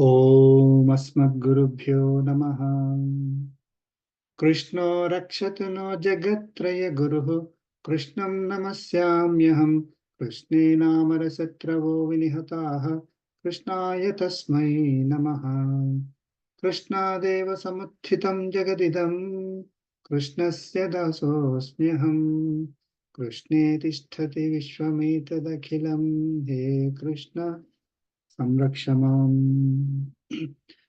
Om Asmadgurubhyo Namaha. Krishna Rakshatu no Jagatraya Guruhu. Krishnam Namasyamyaham. Krishne Namarasatravo Vinihataha. Krishnaya Tasmai Namaha. Krishna Deva Samuthitam Jagadidam. Krishnasya Dasosmyaham. Krishne Tisthati Vishwametadakhilam. He Krishna Samrakshamam.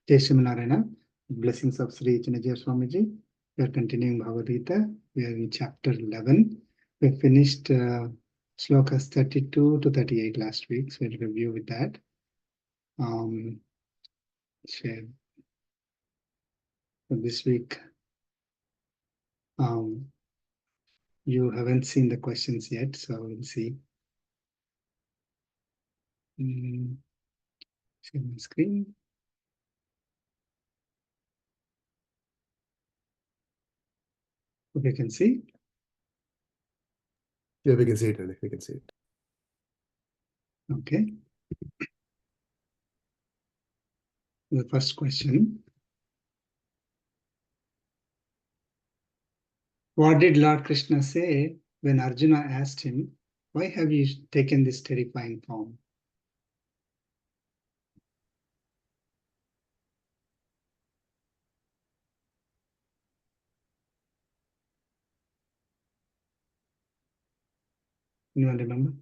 Jai Narayana. Blessings of Sri Chinajaya Swamiji. We are continuing Bhagavad Gita. We are in chapter 11. We finished slokas 32 to 38 last week. So we'll review with that. Share. So this week, you haven't seen the questions yet, so we'll see. Share my screen. Hope you can see. Yeah, we can see it, and we can see it. Okay. The first question. What did Lord Krishna say when Arjuna asked him, why have you taken this terrifying form? Anyone remember?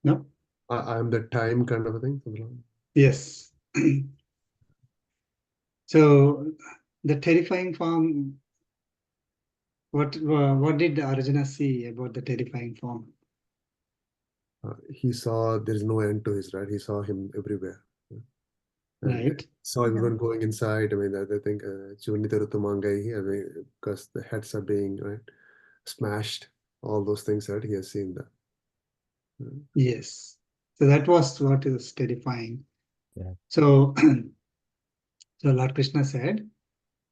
No? I'm the time kind of a thing. Yes. So the terrifying form, what did Arjuna see about the terrifying form? He saw there's no end to his, right? He saw him everywhere. And Right. saw everyone going inside. I mean, I think because the heads are being smashed, all those things, right? He has seen that. Yes. So that was what is terrifying. Yeah. So, so Lord Krishna said,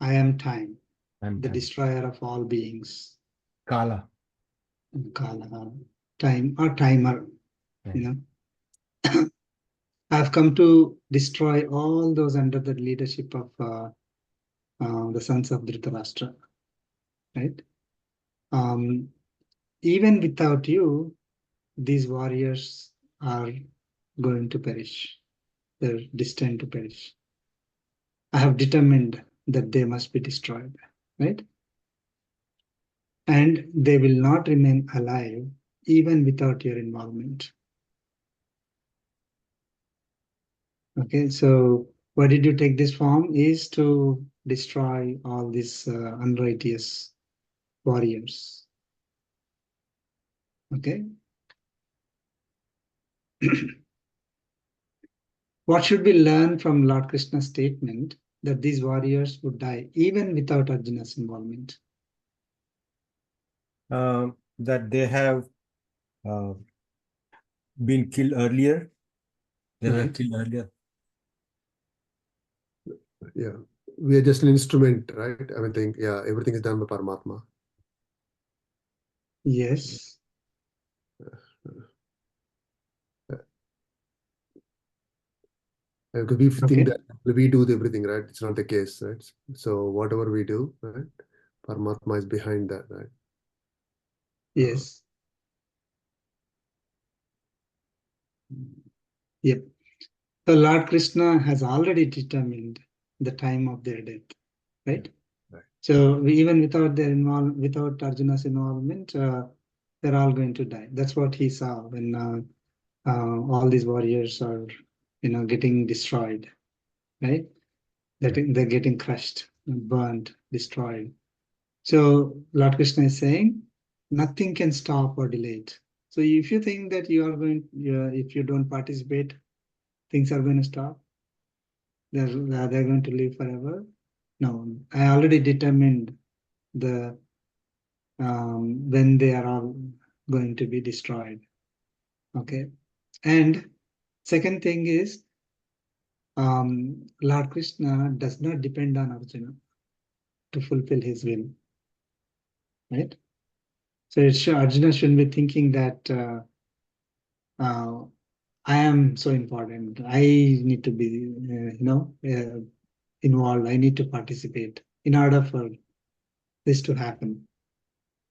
I am time, the destroyer of all beings. Kala. Kala, time or timer, Right. you know. I've come to destroy all those under the leadership of the sons of Dhritarashtra, right? Even without you, these warriors are going to perish. They're destined to perish. I have determined that they must be destroyed, right? And they will not remain alive even without your involvement. Okay, so why did you take this form? Is to destroy all these unrighteous warriors. Okay. What should we learn from Lord Krishna's statement that these warriors would die even without Arjuna's involvement? That they have been killed earlier. They were Right. killed earlier. Yeah, we are just an instrument, right? I mean, everything is done by Paramatma. Yes. Because we think that we do everything, right? It's not the case, right? So whatever we do, right? Paramatma is behind that, right? Yes. Yep. So Lord Krishna has already determined the time of their death, right? Right. So even without without Arjuna's involvement, they're all going to die. That's what he saw when all these warriors are, getting destroyed, right? They're getting crushed, burned, destroyed. So Lord Krishna is saying, nothing can stop or delay it. So if you think that if you don't participate, things are going to stop, they're going to live forever. No, I already determined the when they are all going to be destroyed. Okay, and second thing is, Lord Krishna does not depend on Arjuna to fulfill his will, right? So Arjuna shouldn't be thinking that I am so important. I need to be, involved. I need to participate in order for this to happen.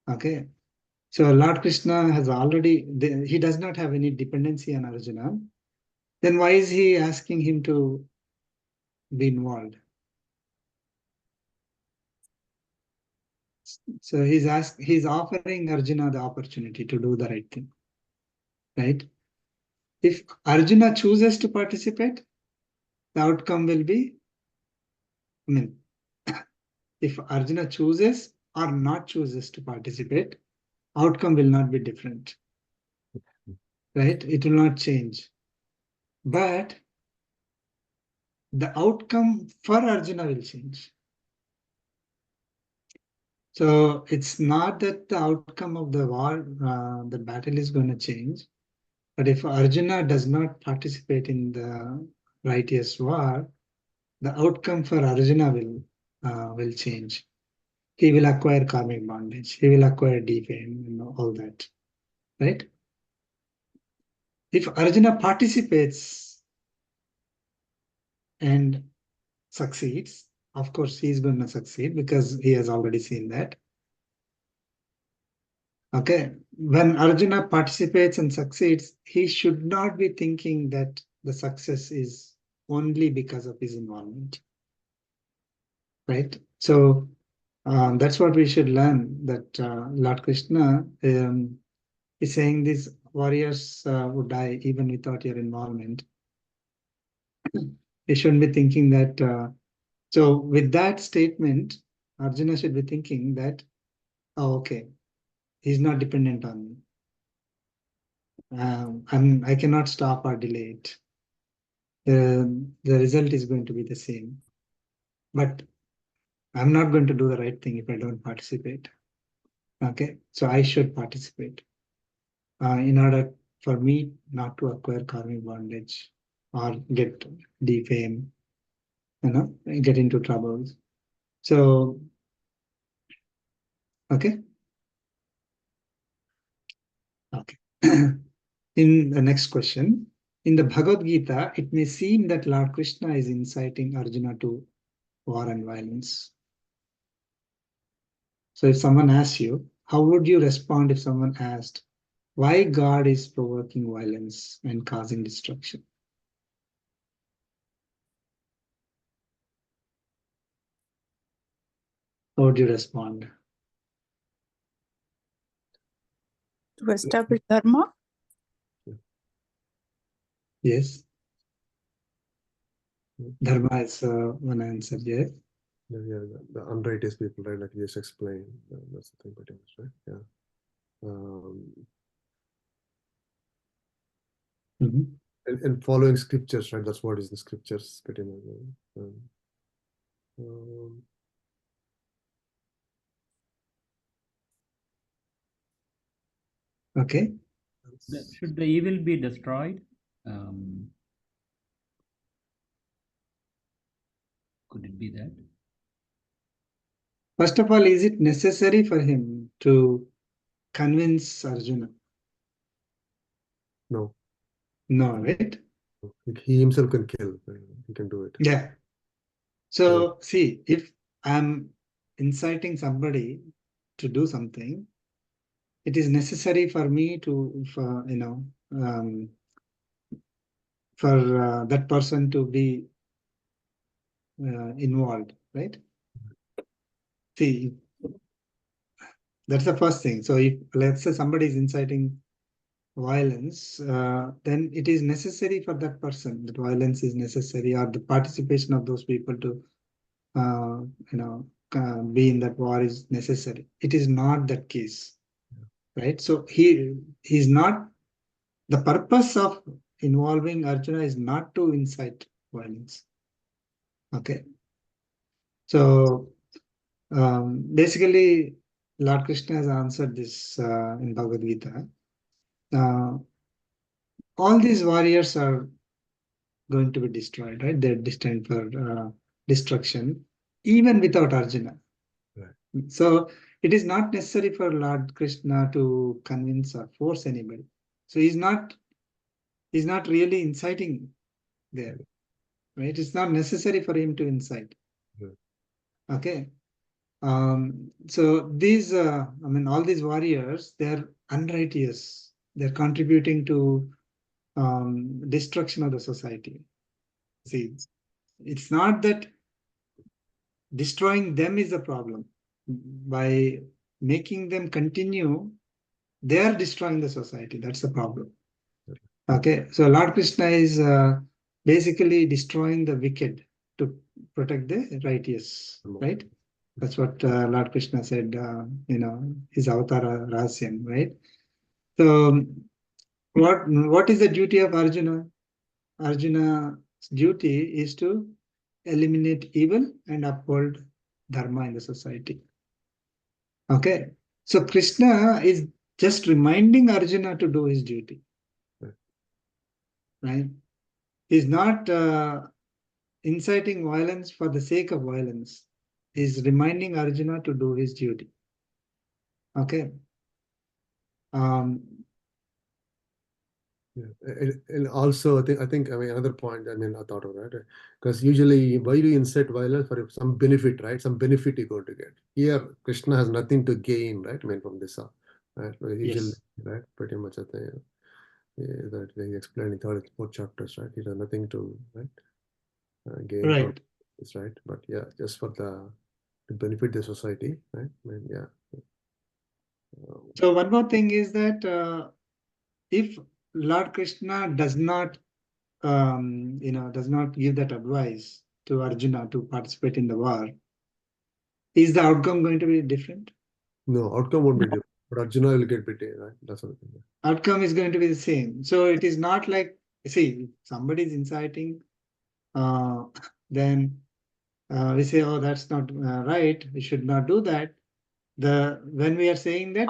Okay. So Lord Krishna has already, he does not have any dependency on Arjuna. Then why is he asking him to be involved? So he's offering Arjuna the opportunity to do the right thing, right? If Arjuna chooses to participate, the outcome will be, if Arjuna chooses or not chooses to participate, outcome will not be different, right? It will not change. But the outcome for Arjuna will change. So it's not that the outcome of the war, the battle is going to change. But if Arjuna does not participate in the righteous war, the outcome for Arjuna will change. He will acquire karmic bondage. He will acquire defame, all that, right? If Arjuna participates and succeeds, of course he's going to succeed because he has already seen that. Okay, when Arjuna participates and succeeds, he should not be thinking that the success is only because of his involvement, right? So that's what we should learn, that Lord Krishna is saying these warriors would die even without your involvement. You shouldn't be thinking that. So with that statement, Arjuna should be thinking that, oh, okay, he's not dependent on me. I cannot stop or delay it. The result is going to be the same. But I'm not going to do the right thing if I don't participate. Okay, so I should participate in order for me not to acquire karmic bondage or get defame, get into troubles. So, okay. Okay. In the next question, in the Bhagavad Gita, it may seem that Lord Krishna is inciting Arjuna to war and violence. So if someone asks you, how would you respond if someone asked why God is provoking violence and causing destruction? How would you respond? To establish dharma. Yes. Dharma is one answer, yes. Yeah, the unrighteous people, right? Like you just explained. That's the thing pretty much, right? Yeah. And following scriptures, right? That's what is the scriptures pretty much. Okay. Should the evil be destroyed? Could it be that? First of all, is it necessary for him to convince Arjuna? No. No, right? He himself can kill. Right? He can do it. Yeah. So see, if I'm inciting somebody to do something, it is necessary for me to, for that person to be involved, right? See, that's the first thing. So if, let's say, somebody is inciting violence, then it is necessary for that person, that violence is necessary, or the participation of those people to be in that war is necessary. It is not that case, right? So he's not, the purpose of involving Arjuna is not to incite violence. Okay. So basically, Lord Krishna has answered this in Bhagavad Gita. All these warriors are going to be destroyed, right? They're destined for destruction, even without Arjuna. Right. So it is not necessary for Lord Krishna to convince or force anybody. So he's not really inciting there, right? It's not necessary for him to incite. Yeah. Okay. So these, all these warriors, they're unrighteous. They're contributing to destruction of the society. See, it's not that destroying them is the problem. By making them continue, they are destroying the society. That's the problem. Okay, so Lord Krishna is basically destroying the wicked to protect the righteous, right? That's what Lord Krishna said, his avatara rahasyam, right? So what is the duty of Arjuna? Arjuna's duty is to eliminate evil and uphold dharma in the society. Okay, so Krishna is just reminding Arjuna to do his duty, right? He's not inciting violence for the sake of violence. He's reminding Arjuna to do his duty. Okay. Yeah. And also, I think another point, I thought of, right? Because usually, why do you incite violence? For some benefit, right? Some benefit you're going to get. Here, Krishna has nothing to gain, right? From this, right? Usually, Yes. right? Pretty much, I think that they explain in 4 chapters, right? He has nothing to, right? Gain from Right. this, right? But yeah, just for to benefit the society, right? Yeah. So one more thing is that if Lord Krishna does not, does not give that advice to Arjuna to participate in the war, is the outcome going to be different? No, outcome won't be different. But Arjuna will get betrayed, right? That's what I think. Outcome is going to be the same. So it is not like, see, if somebody is inciting, then we say, oh, that's not right. We should not do that. When we are saying that,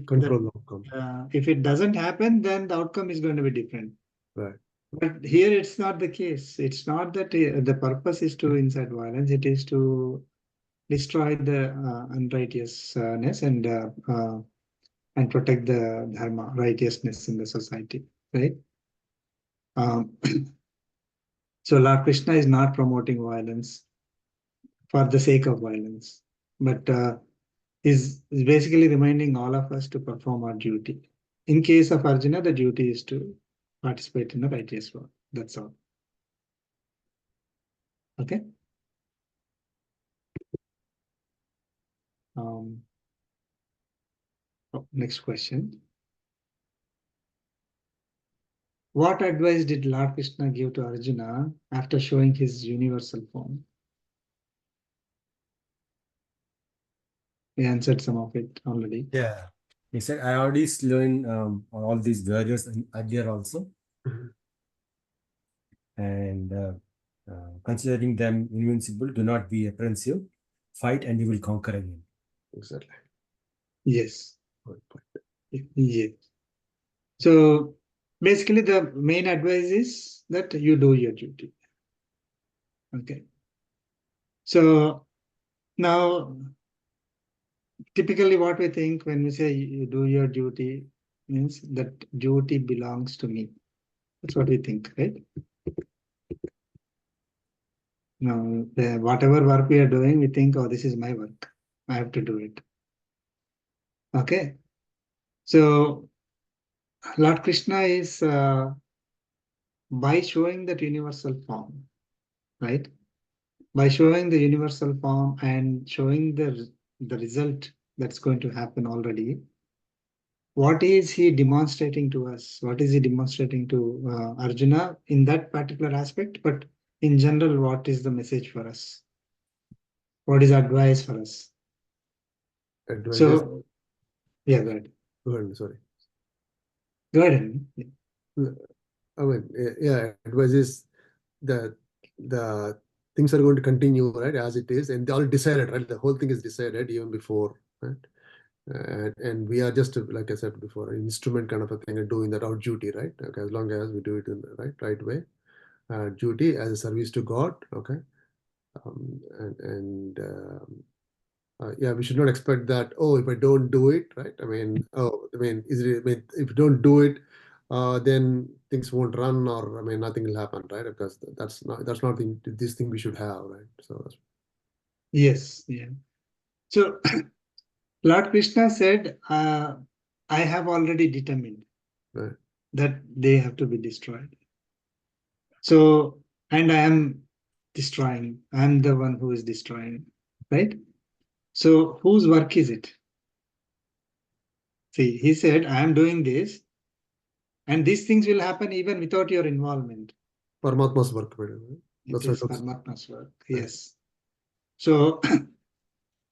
Control the outcome. if it doesn't happen, then the outcome is going to be different. Right. But here it's not the case. It's not that the purpose is to incite violence. It is to destroy the unrighteousness and protect the dharma, righteousness in the society, right? So Lord Krishna is not promoting violence for the sake of violence, but is basically reminding all of us to perform our duty. In case of Arjuna, the duty is to participate in the righteous war. That's all. Okay. Next question. What advice did Lord Krishna give to Arjuna after showing his universal form? We answered some of it already. Yeah. He said, I already learned all these warriors earlier also. Mhm. And considering them invincible, do not be apprehensive. Fight and you will conquer again. Exactly. Yes. Good point. Yes. So basically, the main advice is that you do your duty. Okay. So now, typically what we think when we say you do your duty means that duty belongs to me. That's what we think, right? Now, whatever work we are doing, we think, oh, this is my work. I have to do it. Okay. So Lord Krishna is by showing that universal form, right? By showing the universal form and showing the result that's going to happen already, what is he demonstrating to us? What is he demonstrating to Arjuna in that particular aspect? But in general, what is the message for us? What is advice for us? Advice. So, yeah, go ahead. Go ahead, sorry. Go ahead. Yeah, advice is that the things are going to continue, right, as it is, and they all decided, right? The whole thing is decided even before, right? And we are just, like I said before, an instrument kind of a thing, and doing that our duty, right? Okay, as long as we do it in the right way, duty as a service to God, okay, and yeah, we should not expect that. Oh, if I don't do it, right? I mean, is it? I mean, if you don't do it, then things won't run, or I mean, nothing will happen, right? Because that's not this thing we should have, right? So that's, Yes, yeah. So Lord Krishna said, I have already determined right. that they have to be destroyed. So, and I am destroying. I am the one who is destroying, right? So, whose work is it? See, he said, I am doing this, and these things will happen even without your involvement. Paramatma's work, right? It That's what is it looks. Paramatma's work. Yes. So,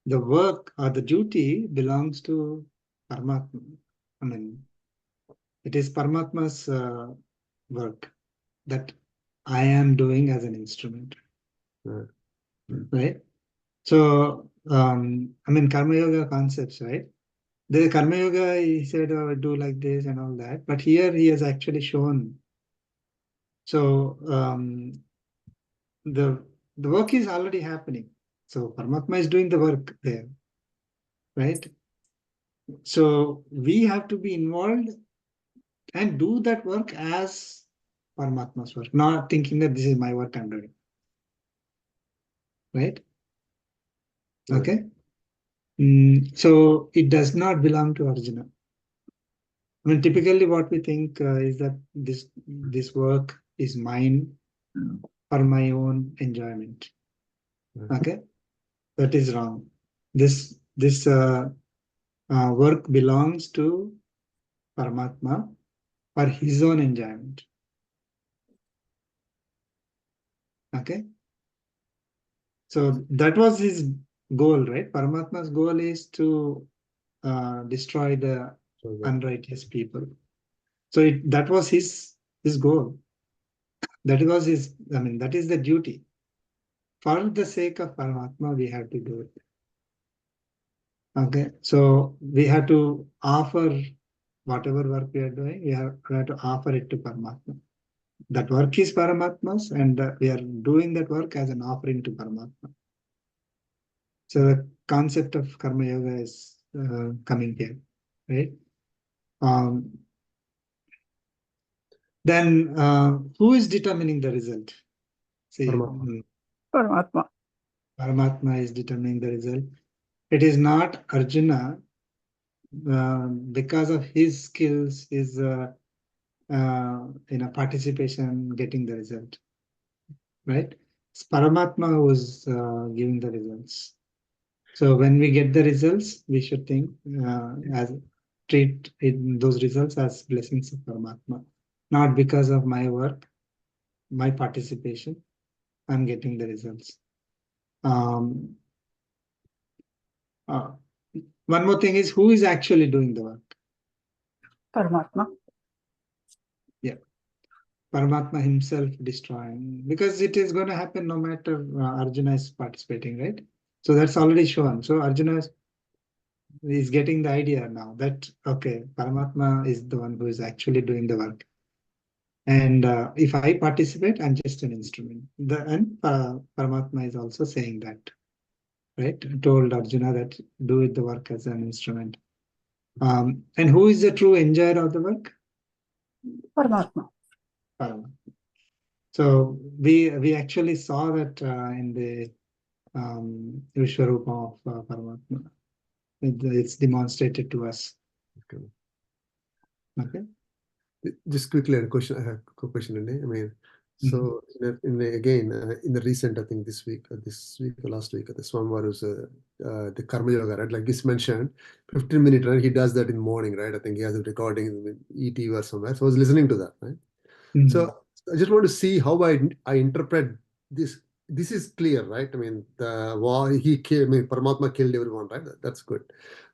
the work or the duty belongs to Paramatma. I mean, it is Paramatma's work that I am doing as an instrument, Right. right? So, I mean, Karma Yoga concepts, right? The Karma Yoga, he said, oh, do like this and all that. But here he has actually shown. So, the work is already happening. So, Paramatma is doing the work there, right? So, we have to be involved and do that work as Paramatma's work, not thinking that this is my work I'm doing, right? Right. Okay. So it does not belong to Arjuna. I mean, typically what we think is that this work is mine for my own enjoyment. Right. Okay, that is wrong. This work belongs to Paramatma for his own enjoyment. Okay, so that was his goal, right? Paramatma's goal is to destroy the So that, unrighteous people. So that was his goal. That was his. I mean, that is the duty. For the sake of Paramatma, we have to do it. Okay, so we have to offer whatever work we are doing. We have to offer it to Paramatma. That work is Paramatma's, and we are doing that work as an offering to Paramatma. So the concept of Karma Yoga is coming here, right? Then who is determining the result? See, Paramatma. Paramatma. Paramatma is determining the result. It is not Arjuna because of his skills, his participation, getting the result, right? It's Paramatma who's giving the results. So when we get the results, we should think treat those results as blessings of Paramatma, not because of my work, my participation. I'm getting the results. One more thing is, who is actually doing the work? Paramatma. Yeah, Paramatma himself destroying, because it is going to happen no matter Arjuna is participating, right? So that's already shown. So Arjuna is getting the idea now that, okay, Paramatma is the one who is actually doing the work. And if I participate, I'm just an instrument. And Paramatma is also saying that, right? Told Arjuna that do it the work as an instrument. And who is the true enjoyer of the work? Paramatma. Paramatma. So we actually saw that in the Vishwarupa of Paramatma. It's demonstrated to us. Okay. Okay. Just quickly, a question. I have a question. I mean, so again, in the recent, I think this week or last week, this one was the Karma Yoga, right? Like this mentioned, 15-minute, right? He does that in the morning, right? I think he has a recording in ET or somewhere. So I was listening to that, right? So I just want to see how I interpret this. This is clear, right? I mean, the war he killed. I mean, Paramatma killed everyone, right? That's good.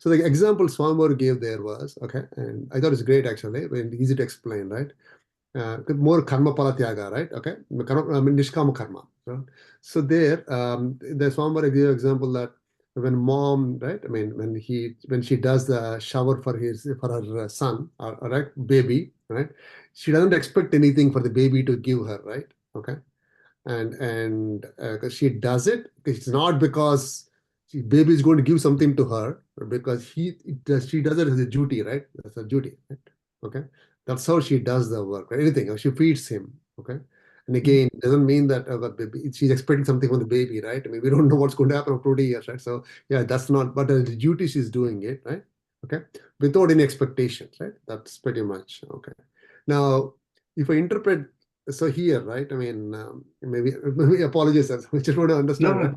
So the example Swambar gave there was okay, and I thought it's great actually, and easy to explain, right? More karma palatyaga, right? Okay, I mean, nishkama karma. Right? So there, the Swambar gave example that when mom, right? I mean, when she does the shower for her son, right, baby, right? She doesn't expect anything for the baby to give her, right? Okay, and because she does it, it's not because baby is going to give something to her because she does it as a duty, right? That's a duty, right? Okay, that's how she does the work. Right? Anything, she feeds him. Okay, and again, it doesn't mean that she's expecting something from the baby, right? I mean, we don't know what's going to happen after 20 years, right? So yeah, that's not. But the duty she's doing it, right? Okay, without any expectations, right? That's pretty much okay. Now, if I interpret so here, right? I mean, maybe apologies, I just want to understand, right?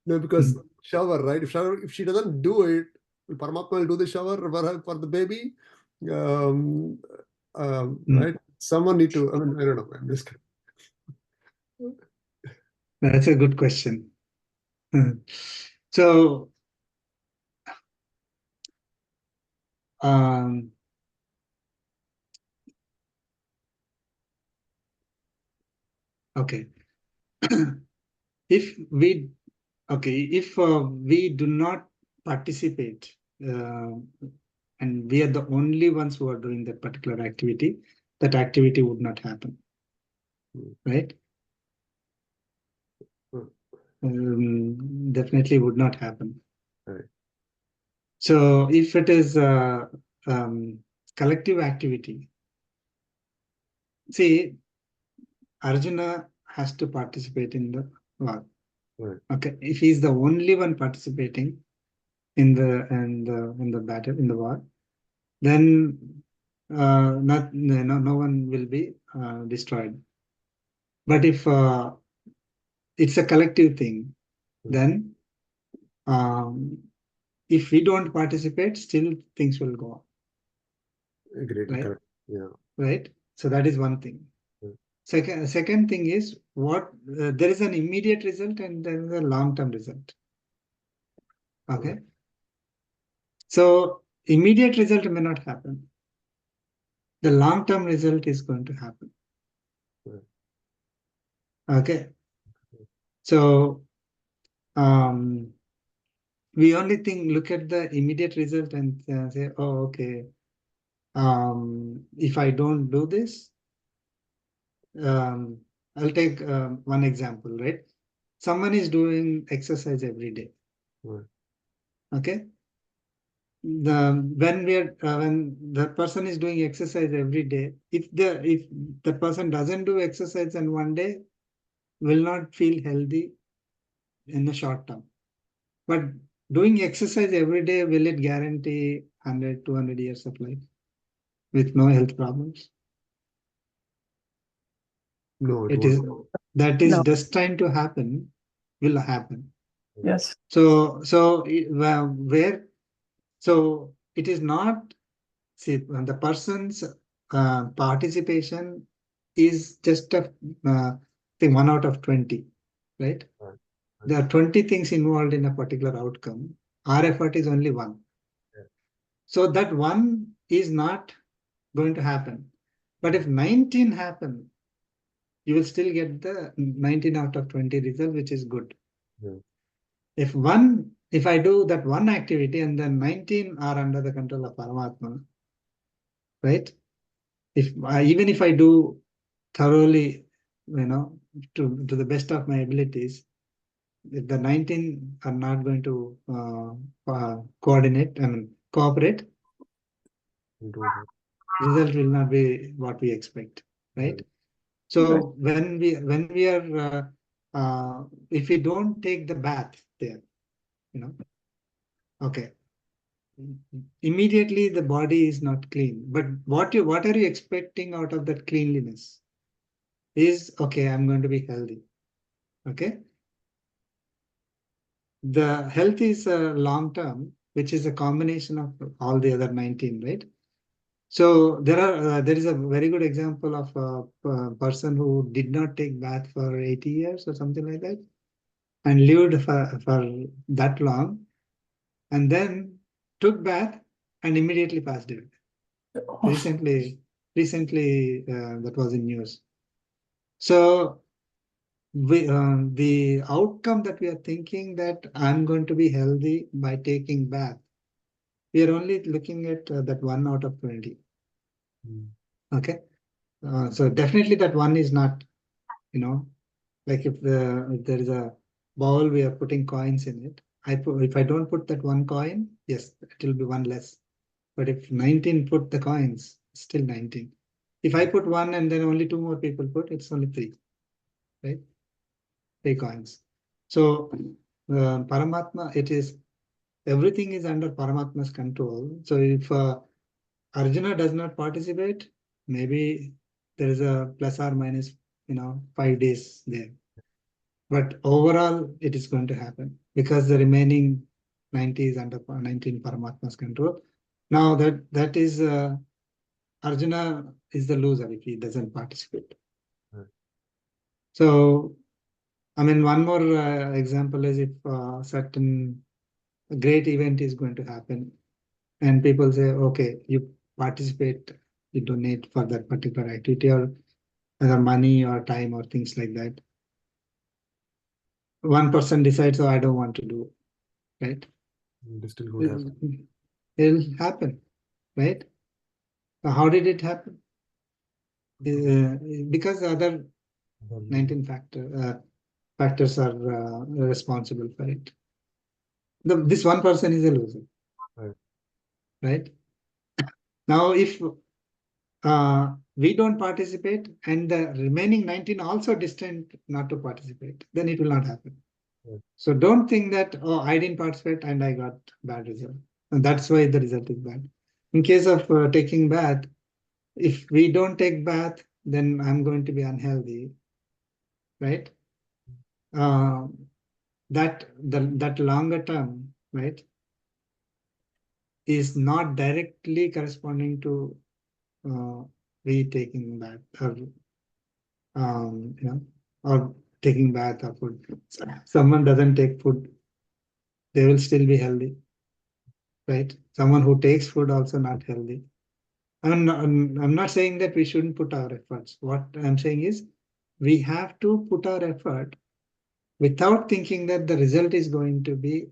No, because shower, right? If she doesn't do it, Paramatma will do the shower for the baby. Right? Someone need to, I mean, I don't know. I'm just That's a good question. So, okay. If we do not participate, and we are the only ones who are doing that particular activity, that activity would not happen, right? Definitely would not happen. Right. So if it is collective activity, see, Arjuna has to participate in the war. Right. Okay, if he's the only one participating in the battle, in the war, then no one will be destroyed. But if it's a collective thing, then if we don't participate, still things will go on. Great. Right? Correct. Yeah. Right. So that is one thing. Second thing is what there is an immediate result and there is a long-term result. Okay. Right. So immediate result may not happen. The long-term result is going to happen. Right. Okay. So we only look at the immediate result and say, oh, okay. If I don't do this, I'll take one example, right? Someone is doing exercise every day. Right. Okay. When the person is doing exercise every day, if the person doesn't do exercise and one day, will not feel healthy in the short term. But doing exercise every day, will it guarantee 100, 200 years of life with no health problems? No, that is No. destined to happen, will happen. Yes. So it is not, see, the person's participation is just a thing, 1 out of 20, right? Right. There are 20 things involved in a particular outcome. Our effort is only one. Yeah. So that one is not going to happen. But if 19 happen, you will still get the 19 out of 20 result, which is good. Yeah. If I do that one activity and then 19 are under the control of Paramatma, right? Even if I do thoroughly, to the best of my abilities, if the 19 are not going to cooperate, result will not be what we expect, right? So when we are if we don't take the bath there, okay, immediately the body is not clean. But what are you expecting out of that cleanliness? Is okay, I'm going to be healthy. Okay. The health is long term, which is a combination of all the other 19, right? So there is a very good example of a person who did not take bath for 80 years or something like that, and lived for that long, and then took bath and immediately passed away. Recently, that was in news. So the outcome that we are thinking that I'm going to be healthy by taking bath, we are only looking at that 1 out of 20. Okay. So definitely that one is not, like if there is a bowl, we are putting coins in it. if I don't put that one coin, yes, it will be one less. But if 19 put the coins, still 19. If I put one and then only 2 more people put, it's only 3, right? 3 coins. So Paramatma, it is, everything is under Paramatma's control. So if Arjuna does not participate, maybe there is a plus or minus, 5 days there. But overall, it is going to happen because the remaining 90 is under 19 Paramatma's control. Now that is Arjuna is the loser if he doesn't participate. Right. So, I mean, one more example is if certain great event is going to happen, and people say, okay, you participate, you donate for that particular activity or either money or time or things like that. One person decides, oh, I don't want to do it, right? It is still going to happen. It'll happen, right? How did it happen? Because the other 19 factors are responsible for it. This one person is a loser, right? Now, if we don't participate and the remaining 19 also distant not to participate, then it will not happen. Right. So don't think that, oh, I didn't participate and I got bad result. And that's why the result is bad. In case of taking bath, if we don't take bath, then I'm going to be unhealthy, right? That longer term, right, is not directly corresponding to we taking bath or taking bath or food. Someone doesn't take food, they will still be healthy, right? Someone who takes food also not healthy. I'm not saying that we shouldn't put our efforts. What I'm saying is we have to put our effort without thinking that the result is going to be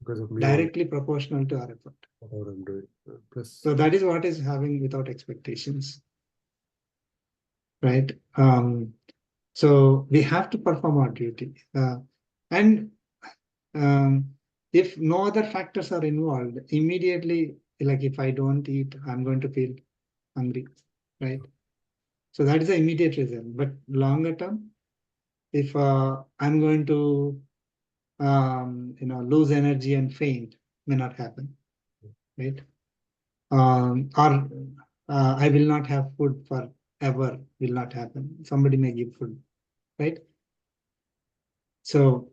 because of me directly proportional to our effort. whatever I'm doing. Plus, So that is what is having without expectations, right? So we have to perform our duty. And if no other factors are involved, immediately, like if I don't eat, I'm going to feel hungry, right? So that is the immediate result. But longer term, if I'm going to lose energy and faint, may not happen, right? Or I will not have food forever, will not happen. Somebody may give food, right? So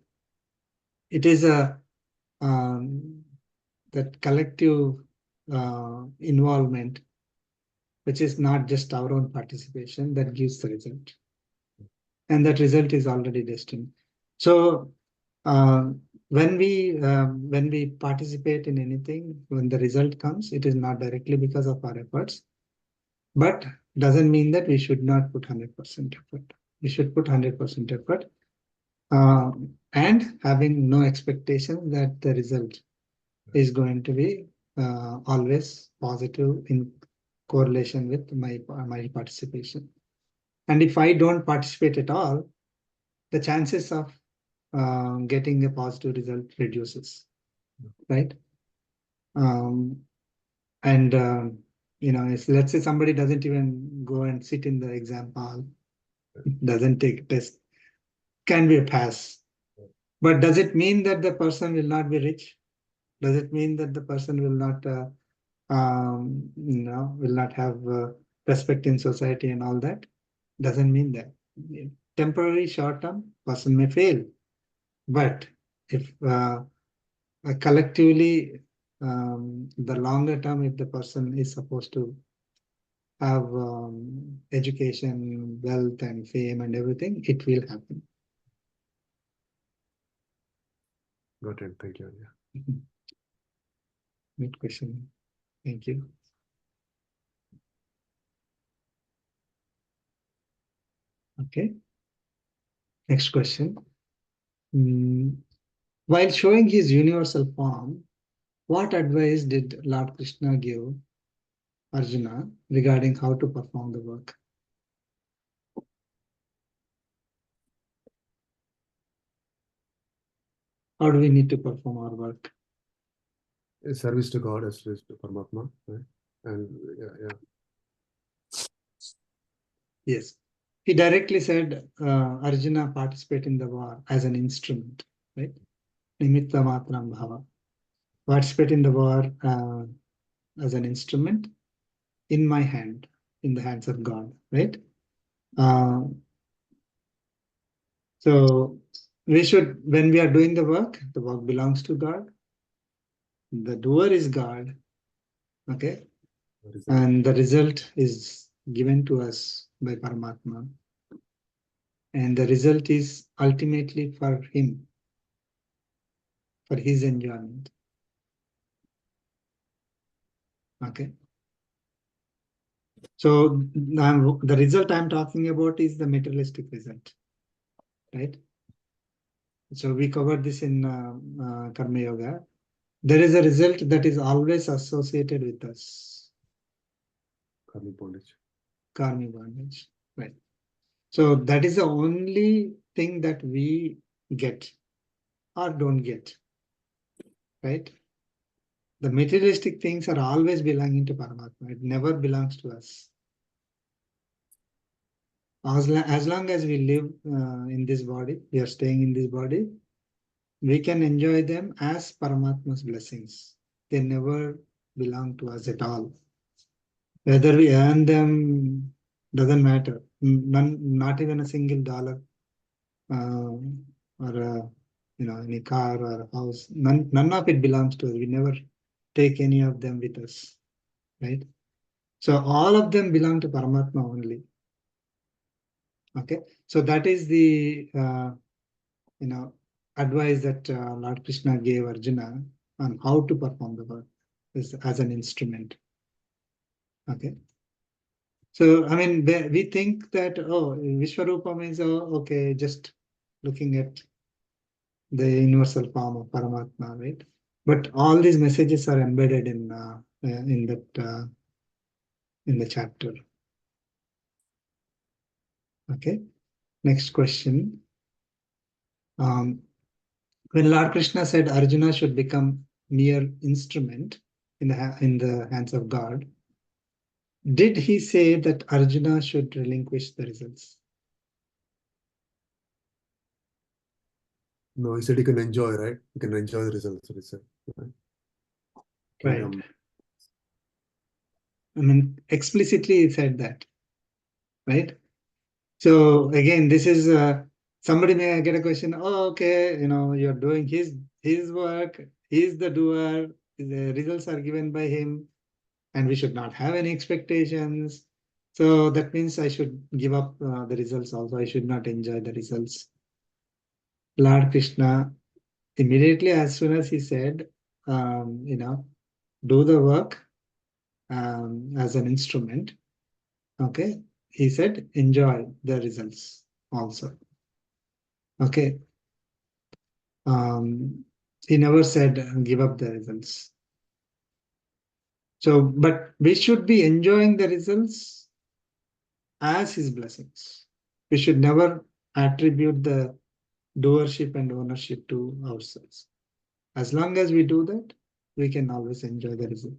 it is a that collective involvement, which is not just our own participation, that gives the result, and that result is already destined. So when we participate in anything, when the result comes, it is not directly because of our efforts, but doesn't mean that we should not put 100% effort. We should put 100% effort, and having no expectation that the result is going to be always positive in correlation with my participation. And if I don't participate at all, the chances of getting a positive result reduces, right? And let's say somebody doesn't even go and sit in the exam hall, doesn't take a test, can be a pass. But does it mean that the person will not be rich? Does it mean that the person will not will not have respect in society and all that? Doesn't mean that. Temporary, short term, person may fail, but if collectively, the longer term, if the person is supposed to have education, wealth, and fame, and everything, it will happen. got it. Thank you. Yeah. Good question. Thank you. Okay. Next question. While showing his universal form, what advice did Lord Krishna give Arjuna regarding how to perform the work? How do we need to perform our work? Service to God, service to Paramatma, right? And yeah. Yes. He directly said Arjuna participate in the war as an instrument, right? Nimitta matram bhava. Participate in the war as an instrument in my hand, in the hands of God, right? So we should, when we are doing the work belongs to God. The doer is God, okay? And the result is given to us by Paramatma. And the result is ultimately for him, for his enjoyment. Okay. So the result I'm talking about is the materialistic result, right? So we covered this in Karma Yoga. There is a result that is always associated with us. Karmic bondage. Karmic bondage, right? So that is the only thing that we get or don't get, right? The materialistic things are always belonging to Paramatma. It never belongs to us. As long as we live in this body, we are staying in this body, we can enjoy them as Paramatma's blessings. They never belong to us at all. Whether we earn them doesn't matter. Not even a single dollar or any car or a house. None of it belongs to us. We never take any of them with us, right? So all of them belong to Paramatma only. Okay, so that is the advice that Lord Krishna gave Arjuna on how to perform the work as an instrument. Okay. So, I mean, we think that, oh, Vishwarupa means, oh, okay, just looking at the universal form of Paramatma, right? But all these messages are embedded in that in the chapter. Okay. Next question. When Lord Krishna said Arjuna should become mere instrument in the hands of God, did he say that Arjuna should relinquish the results? No, he said he can enjoy, right? He can enjoy the results. He said, right? Right. I mean, explicitly he said that, right? So again, this is somebody may get a question. Oh, okay, you're doing his work. He's the doer. The results are given by him, and we should not have any expectations. So that means I should give up the results also. I should not enjoy the results. Lord Krishna, immediately as soon as he said, do the work as an instrument, okay, he said, enjoy the results also. Okay. He never said give up the results. So, but we should be enjoying the results as his blessings. We should never attribute the doership and ownership to ourselves. As long as we do that, we can always enjoy the result.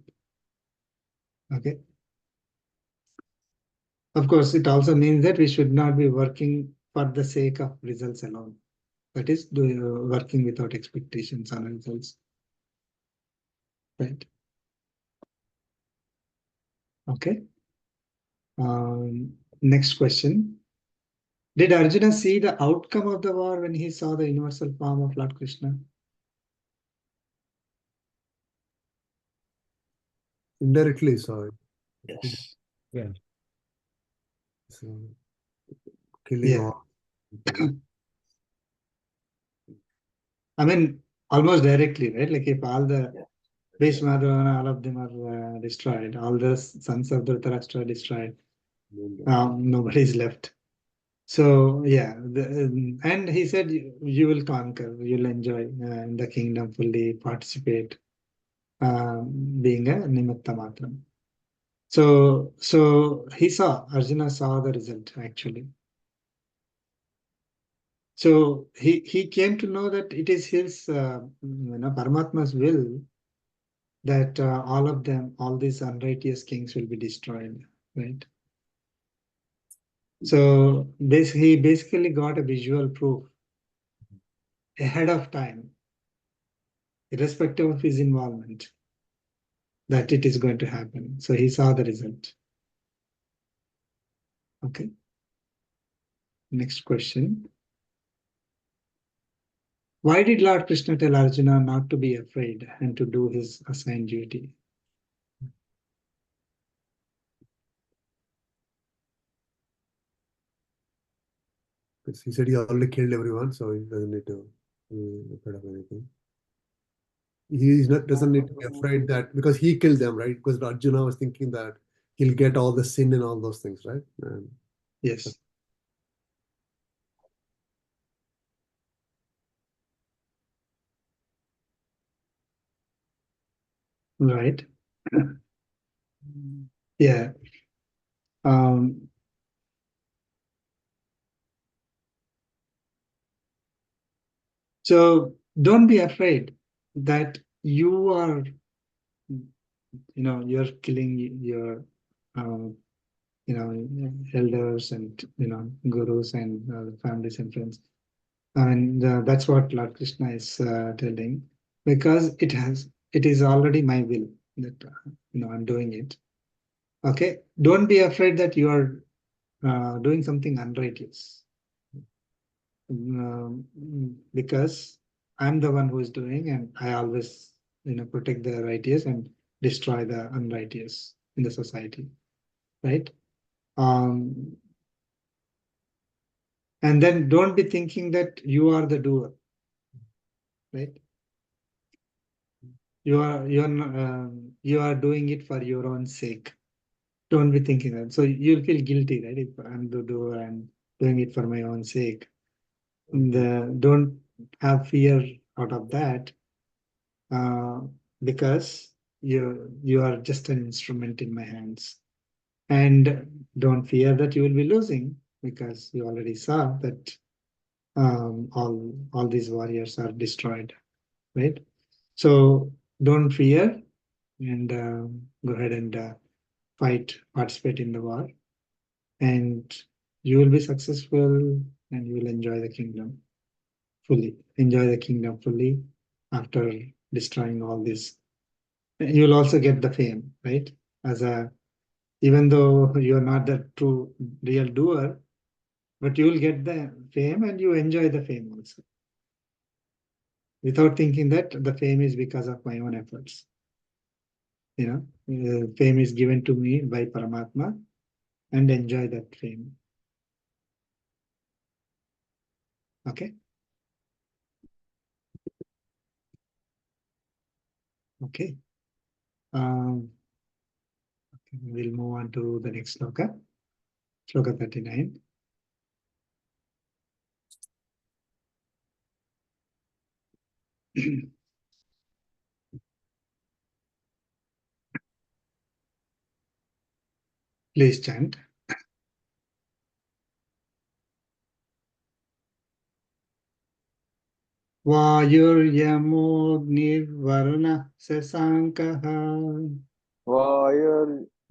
Okay. Of course, it also means that we should not be working for the sake of results alone. That is, working without expectations on results. Right. Okay. Next question. Did Arjuna see the outcome of the war when he saw the universal form of Lord Krishna? Indirectly saw it. Yes. Yeah. So, killing Yeah. all. I mean, almost directly, right? Like if all the Bhishma, all of them are destroyed, all the sons of Dhritarashtra are destroyed, nobody is left. So yeah, and he said, you will conquer, you'll enjoy in the kingdom fully, participate, being a nimitta matram. So Arjuna saw the result actually. So he came to know that it is his, Paramatma's will that all of them, all these unrighteous kings will be destroyed, right? So he basically got a visual proof ahead of time, irrespective of his involvement, that it is going to happen. So he saw the result. Okay. Next question. Why did Lord Krishna tell Arjuna not to be afraid and to do his assigned duty? Because he said he already killed everyone, so he doesn't need to be afraid of anything. He doesn't need to be afraid that because he killed them, right? Because Arjuna was thinking that he'll get all the sin and all those things, right? And Yes. Right. Yeah. So don't be afraid that you are, you're killing your, elders and, gurus and families and friends. And that's what Lord Krishna is telling, because it is already my will that, I'm doing it. Okay. Don't be afraid that you are doing something unrighteous. Because I'm the one who is doing, and I always, protect the righteous and destroy the unrighteous in the society, right? And then don't be thinking that you are the doer, right? You are doing it for your own sake. Don't be thinking that. So you'll feel guilty, right? If I'm the doer, I'm doing it for my own sake. Don't have fear out of that. Because you are just an instrument in my hands, and don't fear that you will be losing, because you already saw that all these warriors are destroyed, right? So don't fear, and go ahead and participate in the war, and you will be successful, and you will enjoy the kingdom fully after destroying all this. You'll also get the fame, right? Even though you're not the true real doer, but you will get the fame and you enjoy the fame also, without thinking that the fame is because of my own efforts. Fame is given to me by Paramatma, and enjoy that fame. Okay. Okay. We'll move on to the next sloka. Sloka 39. Please chant. Vayuryamognirvaruna sasankah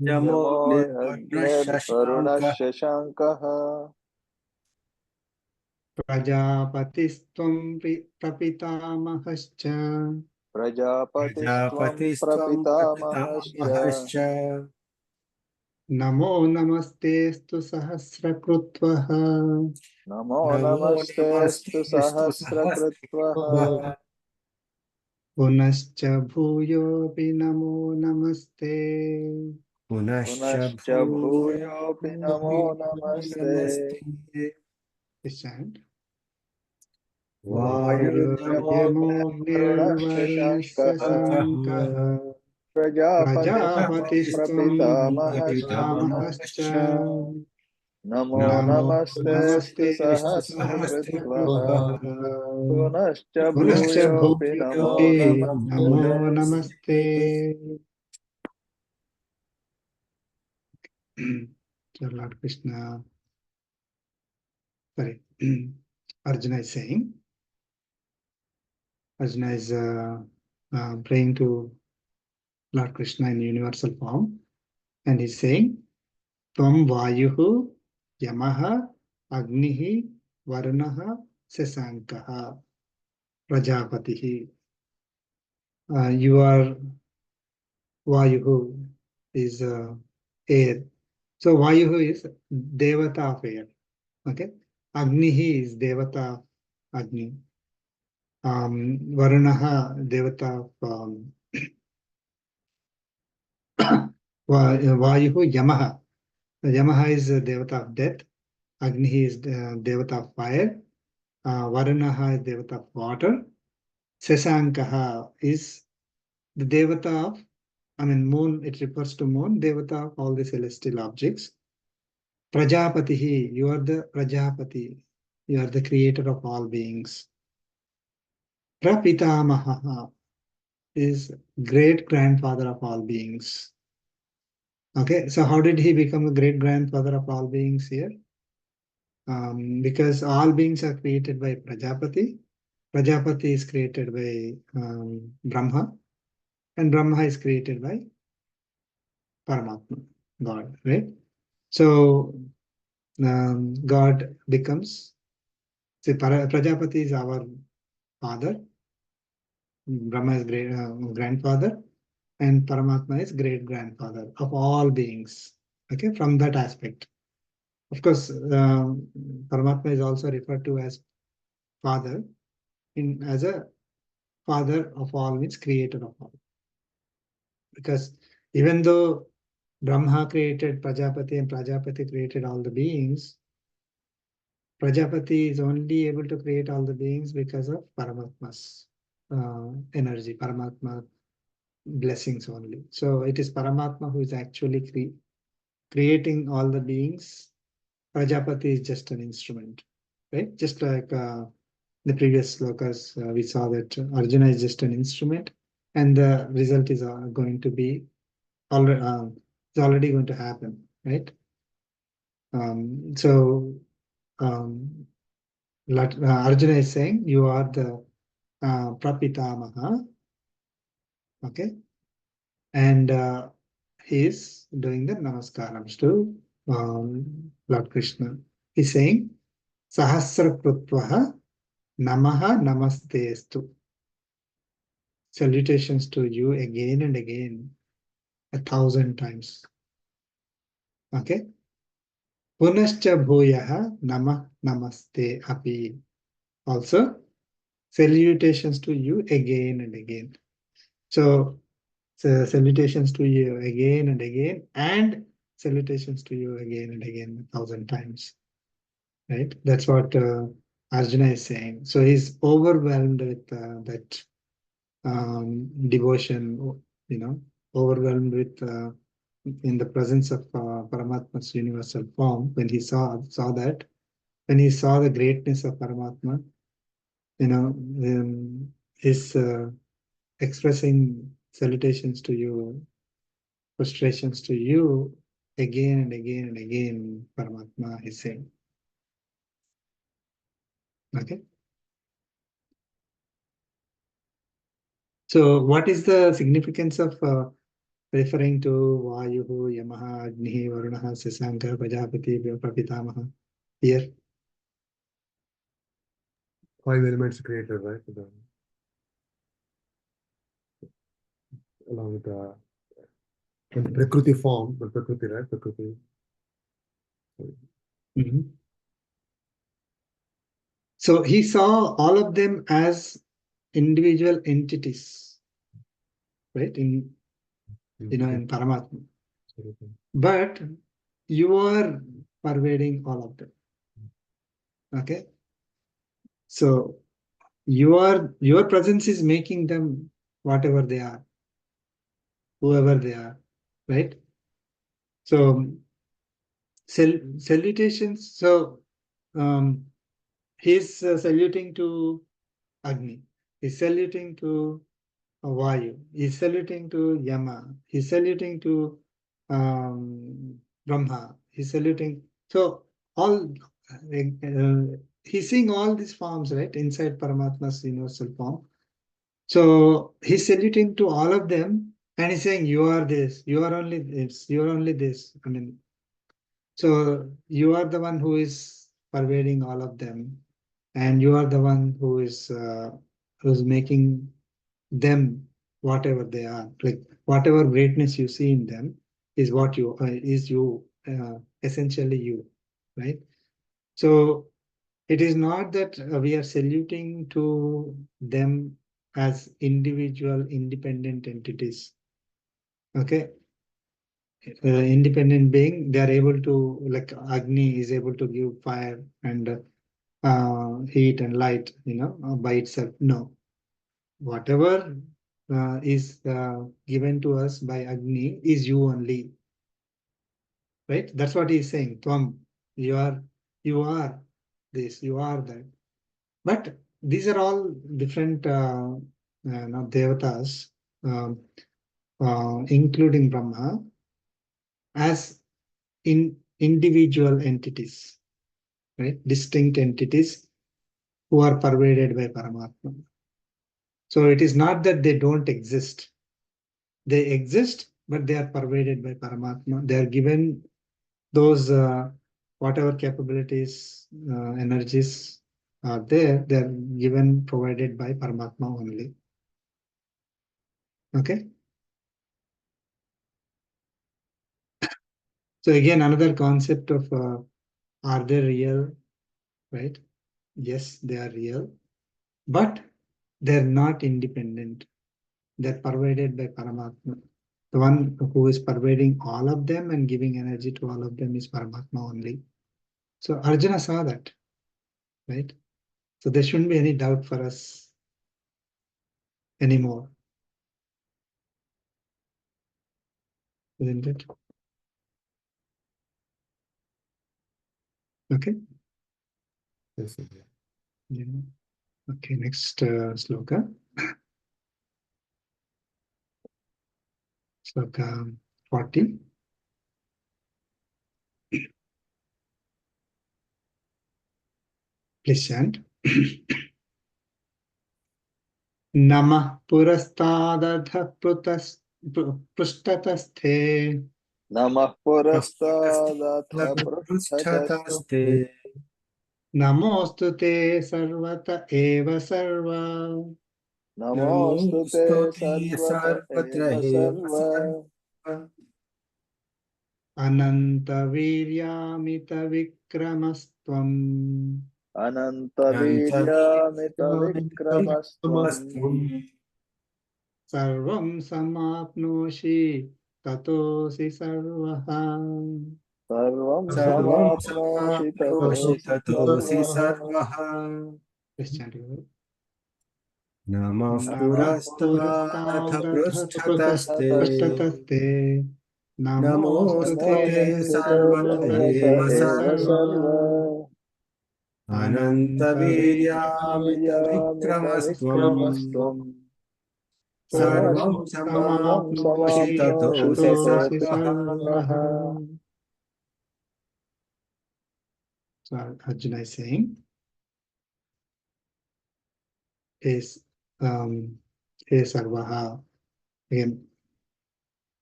Yamo nirvarna shashanka वायुर्यमोऽग्निर्वरुणः प्रजापतिस्त्वं प्रपितामहश्च प्रजापतिस्त्वं Prajapatistam प्रपितामहश्च Prapitamahascha नमो नमस्तेऽस्तु सहस्रकृत्वः नमो Namo नमस्तेऽस्तु Namastestu सहस्रकृत्वः Sahasrabhava पुनश्च भूयोऽपि नमो नमस्ते Punascha पुनश्च Bhuya भूयोऽपि नमो नमस्ते Namaste Chant. वायुर्यमोऽग्निर्वरुणः वायुर्यमोऽग्निर्वर्णस्य शशाङ्कः शशाङ्कः प्रजापतिस्त्वं प्रजापतिस्त्वं प्रपितामहश्च प्रपितामहश्च Namo Namo नमस्तेऽस्तु नमस्तेऽस्तु सहस्रकृत्वः सहस्रकृत्वः पुनश्च पुनश्च भूयोऽपि नमो भूयोऽपि नमो नमस्ते नमस्ते. So Lord Krishna, sorry, Arjuna is saying. Arjuna is praying to Lord Krishna in universal form, and he's saying, Tvam Vayuhu Yamaha Agnihi Varunaha Sasankaha Prajapatihi. You are Vayuhu is air. So Vayuhu is Devata of air. Okay. Agnihi is Devata of Agni. Varunaha Devata of Vayuhu Yamaha. Yamaha is Devata of death. Agni is Devata of fire. Varunaha is Devata of water. Sasankaha is the Devata of, moon, it refers to moon, Devata of all the celestial objects. Prajapatihi, you are the Prajapati. You are the creator of all beings. Prapitamaha is great grandfather of all beings. Okay, so how did he become a great grandfather of all beings here? Because all beings are created by Prajapati. Prajapati is created by Brahma, and Brahma is created by Paramatma, God, right? So God becomes, see, Prajapati is our father, Brahma is great grandfather, and Paramatma is great grandfather of all beings. Okay, from that aspect. Of course, Paramatma is also referred to as father, as a father of all means creator of all. Because even though Brahma created Prajapati and Prajapati created all the beings, Prajapati is only able to create all the beings because of Paramatma's energy, Paramatma blessings only. So it is Paramatma who is actually creating all the beings. Prajapati is just an instrument, right? Just like the previous slokas, we saw that Arjuna is just an instrument, and the result is going to be it's already going to happen, right? Arjuna is saying you are the Prapitamaha, okay, and he is doing the namaskarams to Lord Krishna. He's saying Sahasra Krutvaha Namaha Namastestu. Salutations to you again and again, 1,000 times. Okay. Punascha bhuyaha namah namaste api. Also, salutations to you again and again. So salutations to you again and again, and salutations to you again and again, 1,000 times. Right? That's what Arjuna is saying. So he's overwhelmed with that devotion, overwhelmed with in the presence of Paramatma's universal form. When he saw that, when he saw the greatness of Paramatma, his expressing salutations to you, frustrations to you, again and again and again, Paramatma is saying. Okay. So what is the significance of referring to Vayuhu, Yamaha, Agnihi, Varunaha, Sasanka, Prajapati, Prapitamaha here? 5 elements created, right? Along with the Prakruti form, the Prakruti, right? Prakruti. So he saw all of them as individual entities, right? In Paramatma. But you are pervading all of them. Okay. So your presence is making them whatever they are, whoever they are, right? So salutations. So he's saluting to Agni. He's saluting to Vayu. He's saluting to Yama. He's saluting to Brahma. He's saluting. So all he's seeing all these forms, right, inside Paramatma's universal form. So he's saluting to all of them, and he's saying, "You are this. You are only this. You are only this." I mean, so you are the one who is pervading all of them, and you are the one who's making them whatever they are. Like whatever greatness you see in them is what you is you essentially you, right? So it is not that we are saluting to them as individual independent entities. Okay, independent being, they are able to, like Agni is able to give fire and heat and light, by itself. No, whatever is given to us by Agni is you only, right? That's what he's saying. Tvam, you are this, you are that. But these are all different Devatas, including Brahma, as individual entities, right? Distinct entities who are pervaded by Paramatma. So it is not that they don't exist. They exist, but they are pervaded by Paramatma. They are given those whatever capabilities, energies are there, they are given, provided by Paramatma only. Okay. So again, another concept of are they real, right? Yes, they are real, but they're not independent. They're pervaded by Paramatma. The one who is pervading all of them and giving energy to all of them is Paramatma only. So Arjuna saw that, right? So there shouldn't be any doubt for us anymore, isn't it? Okay. Yes, sir. Yeah. Okay, next sloka. Sloka 40. Please chant. Namah purastadadha prustatasthe Namah purastadath Prushthataste. namostute sarvata eva sarva Namostute Namostute sarvata sarvatra eva eva sarva sarva. ananta viryamita vikramastvam Ananta Nanta viryamita vikramastam Namastum. sarvam samapnoshi tatosi sarvaha. Sarvam Sarvam samapnoshi samapnoshi tatosi tatosi sarvaha. sarvaha. Please chant together. Namah Namah purastadha prushthataste. prushthataste namostute Namostute Namostute sarvata sarvata eva sarvata eva sarva. sarva sarva Ananta ananta viryamita Viryamita vikramastum. vikramastam Sarvam sarvam Sarvam samapnoshi samapnoshi tatosi tatosi tatosi sarvaha. sarvaha. sarvaha. So Arjuna is saying is sarvaha, again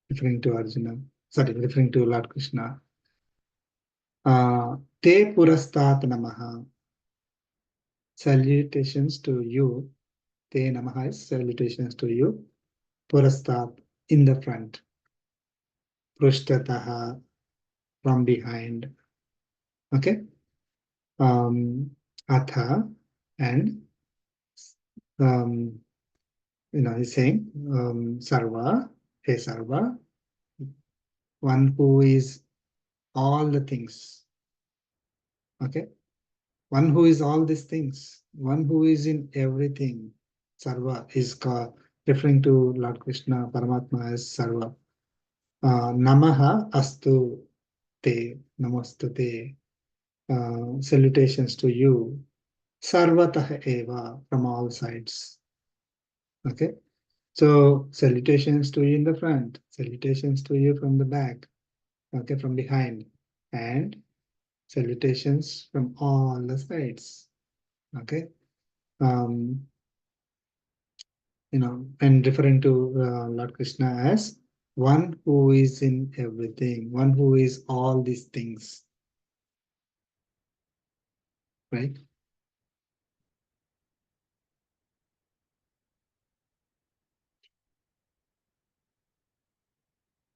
referring to Arjuna, sorry, referring to Lord Krishna. Te purastat namaha. Salutations to you. Te namaha is salutations to you. Purastat, in the front. Prushtataha, from behind. Okay. Atha, and he's saying sarva, hey sarva, one who is all the things. Okay. One who is all these things. One who is in everything. Sarva is referring to Lord Krishna, Paramatma as sarva. Namaha astu te, namostute. Salutations to you. Sarvatah eva, from all sides. Okay. So salutations to you in the front, salutations to you from the back, okay, from behind, and salutations from all the sides. Okay. And referring to Lord Krishna as one who is in everything, one who is all these things, right?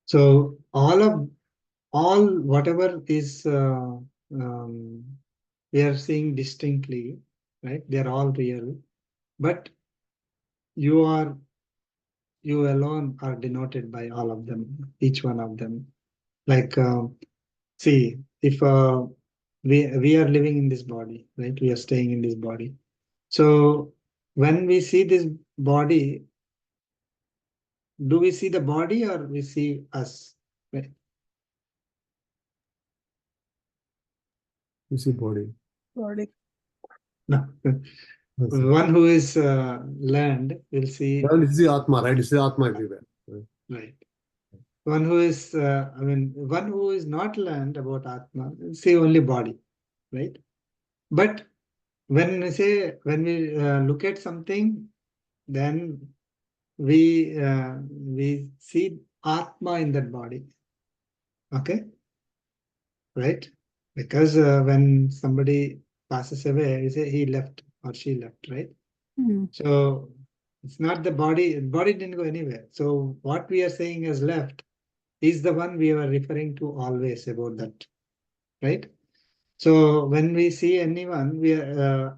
So all whatever is we are seeing distinctly, right? They are all real, but you alone are denoted by all of them, each one of them. Like see, if we are living in this body, right? We are staying in this body. So when we see this body, do we see the body or we see us? Right? You see body. Body. No. Yes. One who is learned will see, Well, this is the Atma, right? This is the Atma everywhere. right? One who is, one who is not learned about Atma will see only body, right? But when we look at something, then we see Atma in that body. Okay, right? Because when somebody passes away, we say he left or she left, right? Hmm. So it's not the body. The body didn't go anywhere. So what we are saying as left is the one we are referring to always about that, right? So when we see anyone, we are,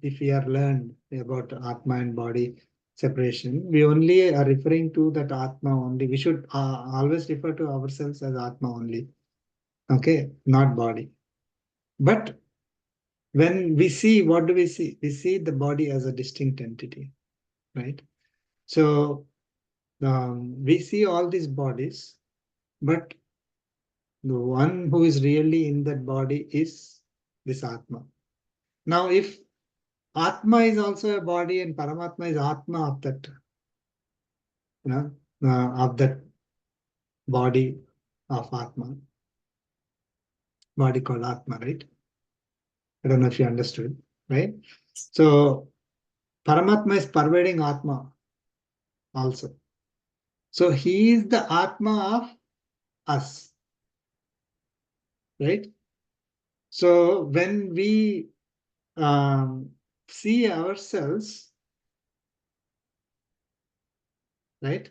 if we are learned about Atma and body separation, we only are referring to that Atma only. We should always refer to ourselves as Atma only, okay, not body. But when we see, what do we see? We see the body as a distinct entity, right? So we see all these bodies, but the one who is really in that body is this Atma. Now, if Atma is also a body and Paramatma is Atma of that, of that body of Atma, body called Atma, right? I don't know if you understood, right? So Paramatma is pervading Atma also. So he is the Atma of us, right? So when we see ourselves, right?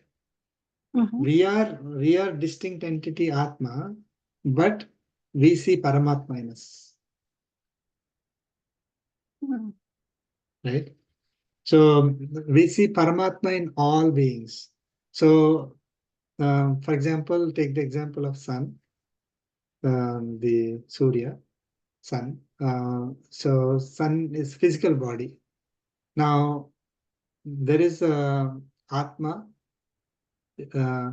Mhm. We are distinct entity Atma, but we see Paramatma in us, Hmm. right? So we see Paramatma in all beings. So, for example, take the example of sun, the Surya, sun. So sun is physical body. Now there is a Atma uh,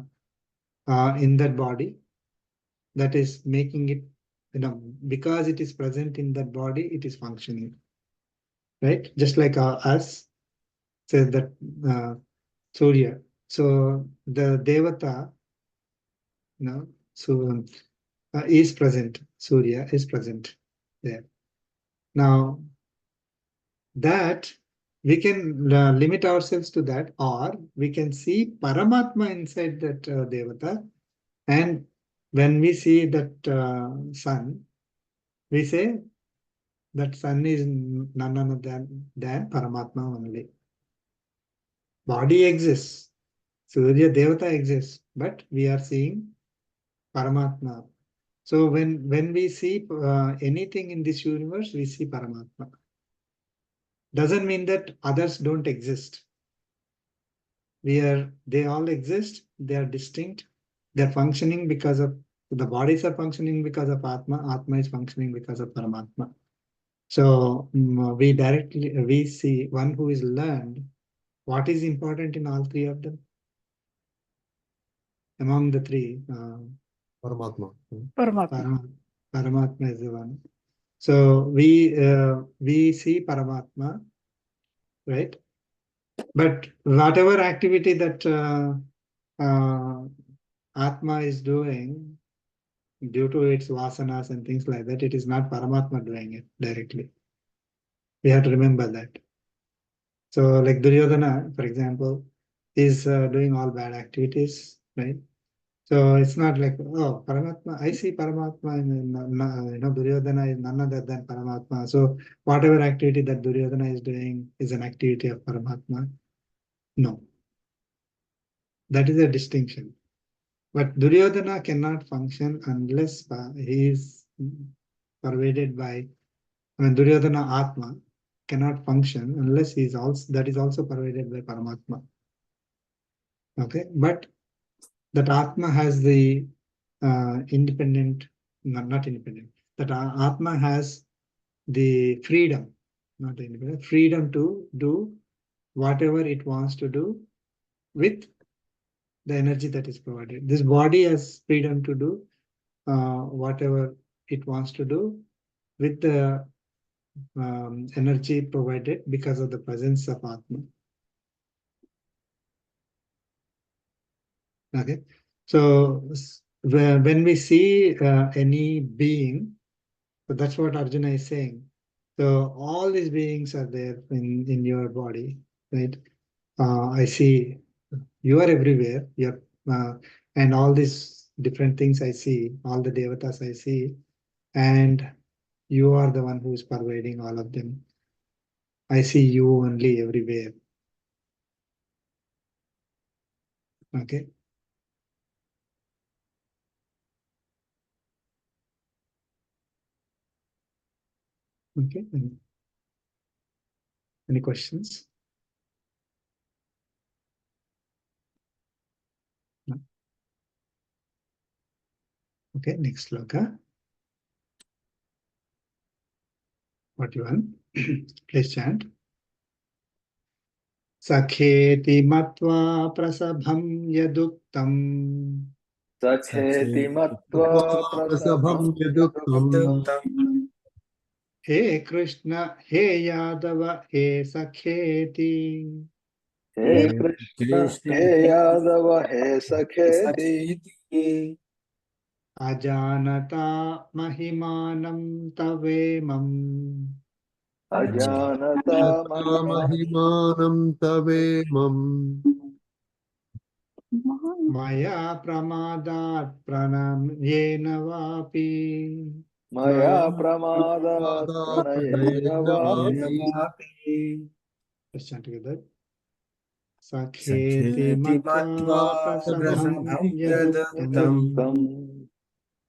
in that body that is making it, because it is present in that body, it is functioning, right? Just like us, says that Surya. So the Devata, so is present. Surya is present there. Now that we can limit ourselves to that, or we can see Paramatma inside that Devata. And when we see that sun, we say that sun is none other than Paramatma only. Body exists, Surya Devata exists, but we are seeing Paramatma. So when we see anything in this universe, we see Paramatma. Doesn't mean that others don't exist. They all exist. They are distinct. They're functioning because of the bodies are functioning because of Atma. Atma is functioning because of Paramatma. So we see one who is learned. What is important in all three of them? Among the three, Paramatma. Paramatma. Paramatma is the one. So we see Paramatma, right? But whatever activity that Atma is doing due to its vasanas and things like that, it is not Paramatma doing it directly. We have to remember that. So like Duryodhana, for example, is doing all bad activities, right? So it's not like, oh, Paramatma, I see Paramatma in Duryodhana is none other than Paramatma. So whatever activity that Duryodhana is doing is an activity of Paramatma. No. That is a distinction. But Duryodhana cannot function unless he is pervaded by, Duryodhana Atma cannot function unless he is also, that is also pervaded by Paramatma. Okay, but that Atma has the independent, not independent, that Atma has the freedom, not the independent, freedom to do whatever it wants to do with the energy that is provided. This body has freedom to do whatever it wants to do with the energy provided because of the presence of Atma. Okay, so when we see any being, so that's what Arjuna is saying. So all these beings are there in your body, right? I see you are everywhere. You're and all these different things I see, all the Devatas I see, and you are the one who is pervading all of them. I see you only everywhere. Okay. Okay. Any questions? No. Okay, next sloka. 41. Please chant. Sakheti matva prasabham yaduktam. सखेति मत्वा Prasabham yaduktam. He Krishna, he Yadava, he Sakheti. Hey Krishna hey Yadav hey सखेति Ajanata mahimanam tavemam. अजानता Mahimanam tavemam. Maya pramadat pranamyena vapi. मया प्रमादात् प्रणयेन वापि Let's chant together. Sakheti matva prasabham yaduktam. यदुक्तम्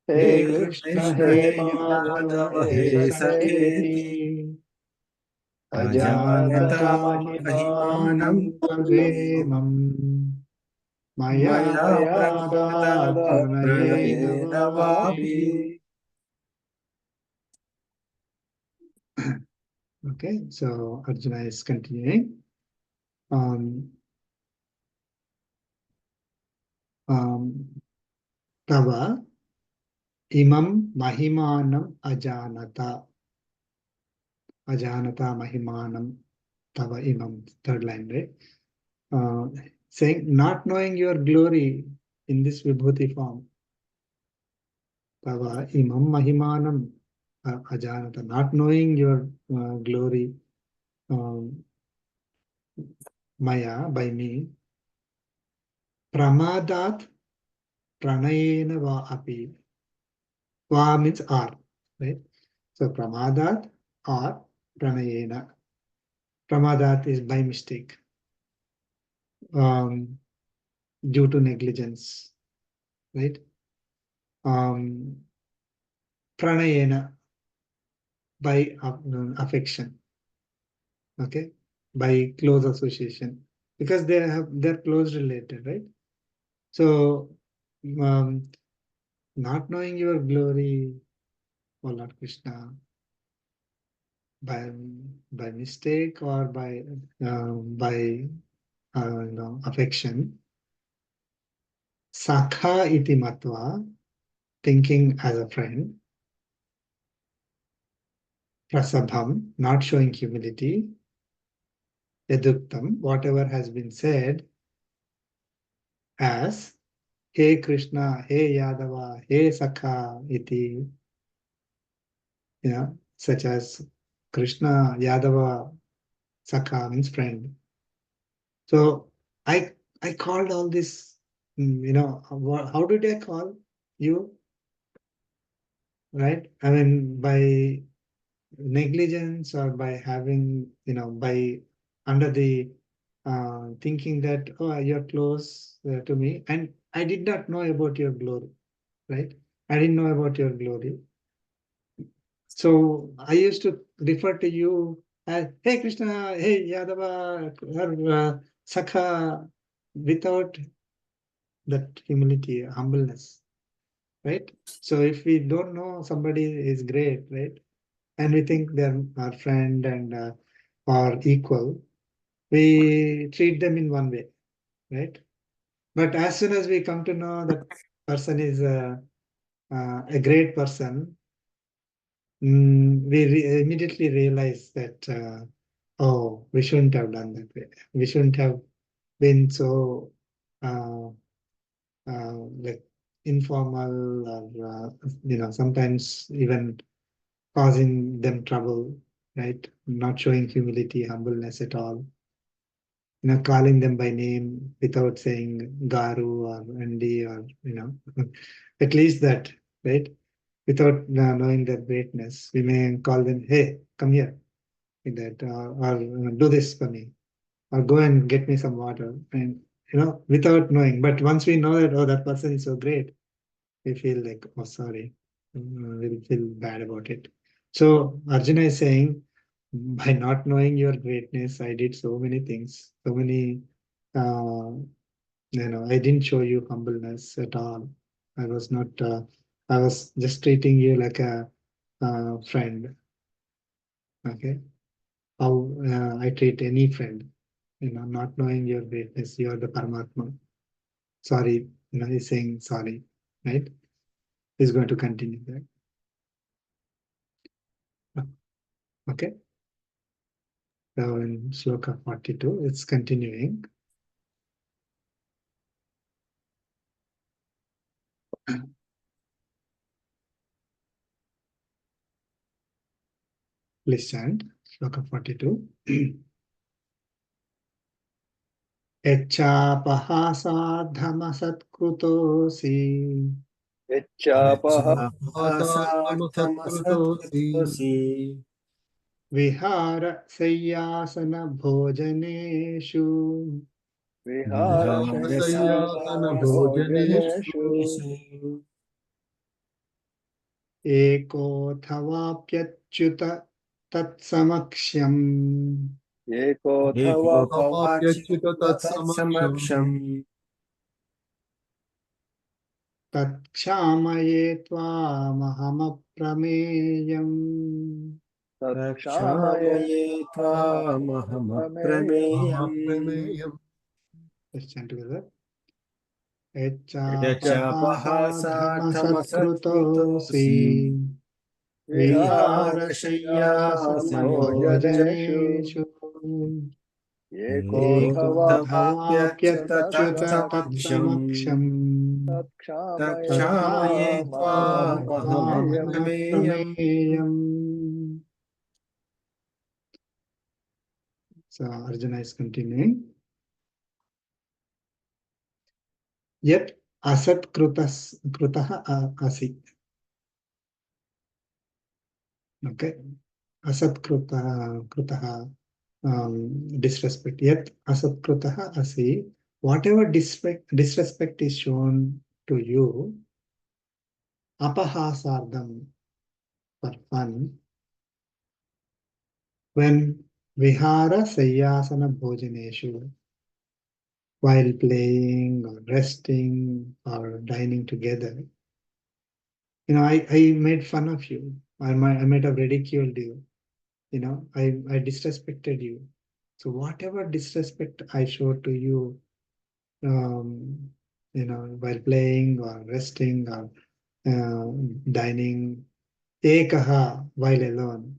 hey He Krishna Krishna, hey he Madhav Yadava, hey he सखेति Sakheti. अजानता Ajanata महिमानं mahimanam tavemam. Maya मया pramadat प्रमादात् pranayena प्रणयेन vapi. वापि Okay, so Arjuna is continuing. Tava imam mahimanam ajanata. Ajanata mahimanam tava imam. Third line, right? Saying not knowing your glory in this Vibhuti form. Tava imam mahimanam ajanata. Not knowing your glory maya, by me. Pramadat pranayena va api. Va means or, right? So pramadat or pranayena. Pramadat is by mistake, due to negligence, right? Pranayena by affection, okay, by close association, because they're close related, right? So not knowing your glory, O Lord Krishna, by mistake or by affection. Sakha iti matva, thinking as a friend. Prasabham, not showing humility. Yaduktam, whatever has been said as He Krishna, He Yadava, He Sakha iti, such as Krishna Yadava Sakha means friend. So I called all this, how did I call you? Right? I mean, by negligence or by having, by under the thinking that, oh, you're close to me. And I did not know about your glory, right? I didn't know about your glory. So I used to refer to you as, hey, Krishna, hey, Yadava, or Sakha, without that humility, humbleness, right? So if we don't know somebody is great, right? And we think they're our friend and or equal, we treat them in one way, right? But as soon as we come to know that person is a great person, we immediately realize that, oh, we shouldn't have done that way. We shouldn't have been so uh, like informal or, sometimes even causing them trouble, right? Not showing humility, humbleness at all. Calling them by name without saying Garu or Andi or, at least that, right? Without knowing their greatness, we may call them, hey, come here, like that, or do this for me, or go and get me some water, and without knowing. But once we know that, oh, that person is so great, we feel like, oh, sorry, we'll feel bad about it. So Arjuna is saying, by not knowing your greatness, I did so many things, so many, I didn't show you humbleness at all. I was not, I was just treating you like a friend. Okay. How I treat any friend, not knowing your greatness, you are the Paramatma. Sorry, he's saying sorry, right? He's going to continue that. Okay. So in Shloka 42, it's continuing. Please chant Shloka 42. Echapahasadhamasatkrutosi Yachapah Sattvamasatkritosi Vihara Sayyasana Bhojaneshu Vihara Sayyasana Shayyasana Bhojaneshu Bhojaneshu Ekothavaप्यच्युत Tatsamaksham Yekothava Bhavavyachyuta Tatsamaksham Tatsamaksham Tatksamaye Tvamahamaprameyam. Takshamaye Rakshamaye Tvamahamaprameyam Mahapremeyam Let's chant together. Yachapahasatthamasatkrutosi Echapahasadhamasatkrutosi Vihara Viharashayyasana Shayyasana Bhojaneshu bhojaneshu Yekothava Yekothavavyachyuta Ekothavaप्यच्युत Tatsamaksham Tatsamaksham Takshamaye Takshamaye Tvamahamaprameyam Tvamahamaprameyam Tvamahamaprameyam. So Arjuna is continuing. Yet asat krutaha asi. Okay. Asat krutaha disrespect. Yet asat krutaha asi. Whatever disrespect is shown to you, apahasardam, for fun, when vihara sayyasana bhojaneshu, while playing or resting or dining together, I made fun of you. I might have ridiculed you. I disrespected you. So whatever disrespect I showed to you, while playing or resting or dining, ekaha, while alone,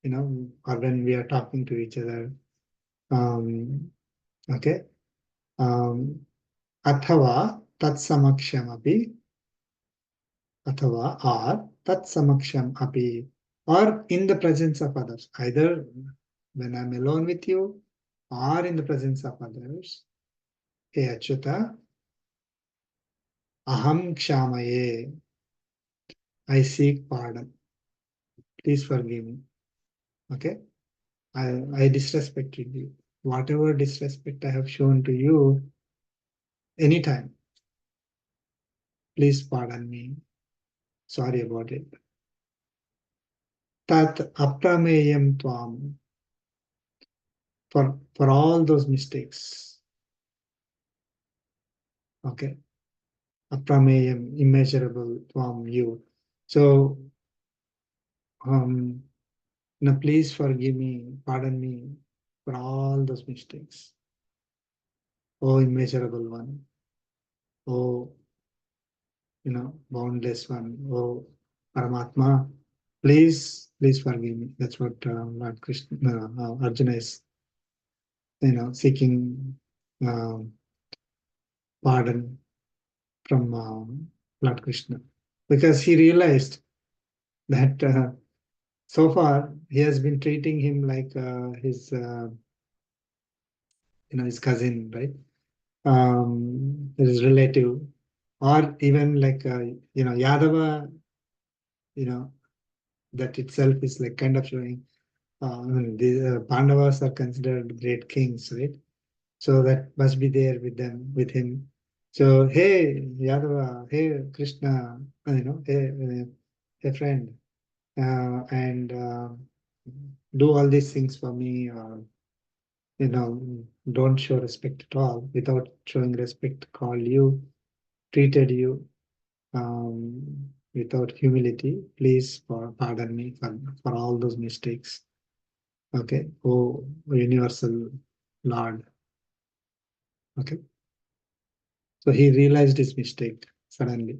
or when we are talking to each other, okay, athava tat samaksham api, athava or tat samaksham api, or in the presence of others, either when I'm alone with you or in the presence of others. Hey Achyuta, aham kshamaye, I seek pardon. Please forgive me. Okay? I disrespected you. Whatever disrespect I have shown to you, anytime, please pardon me. Sorry about it. Tat aprameyam tvam, for all those mistakes. Okay? Aprameyam, immeasurable tvam, you. So, now please forgive me, pardon me for all those mistakes. Oh, immeasurable one. Oh, boundless one. Oh, Paramatma, please forgive me. That's what Lord Krishna, Arjuna is, seeking pardon from Lord Krishna, because he realized that so far he has been treating him like his, his cousin, right? His relative, or even like Yadava, that itself is like kind of showing the Pandavas are considered great kings, right? So that must be there with them, with him. So hey Yadava, hey Krishna, hey friend, and do all these things for me, or don't show respect at all. Without showing respect, call you, treated you without humility. Please pardon me for all those mistakes. Okay, oh universal Lord. Okay, so he realized his mistake suddenly.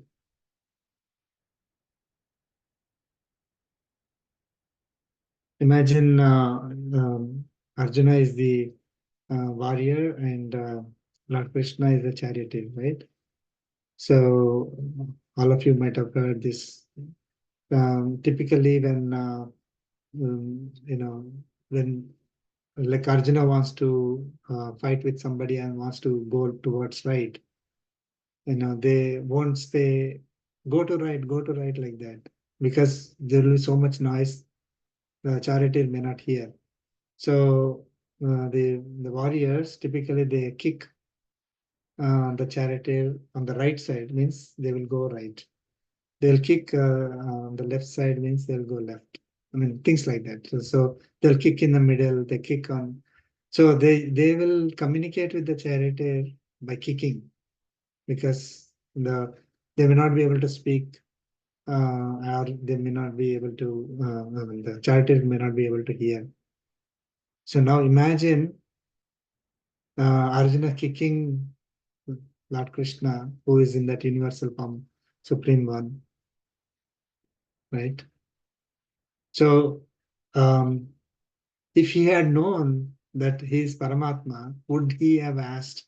Imagine Arjuna is the warrior and Lord Krishna is the charioteer, right? So all of you might have heard this. Typically, when when like Arjuna wants to fight with somebody and wants to go towards right, they once they go to right like that, because there will be so much noise, the charioteer may not hear. So the warriors typically they kick the charioteer on the right side, means they will go right. They'll kick on the left side, means they'll go left. I mean, things like that. So they'll kick in the middle, they kick on. So they will communicate with the charioteer by kicking, because they may not be able to speak, or they may not be able to, the charioteer may not be able to hear. So now imagine Arjuna kicking Lord Krishna, who is in that universal form, Supreme One, right? So if he had known that he is Paramatma, would he have asked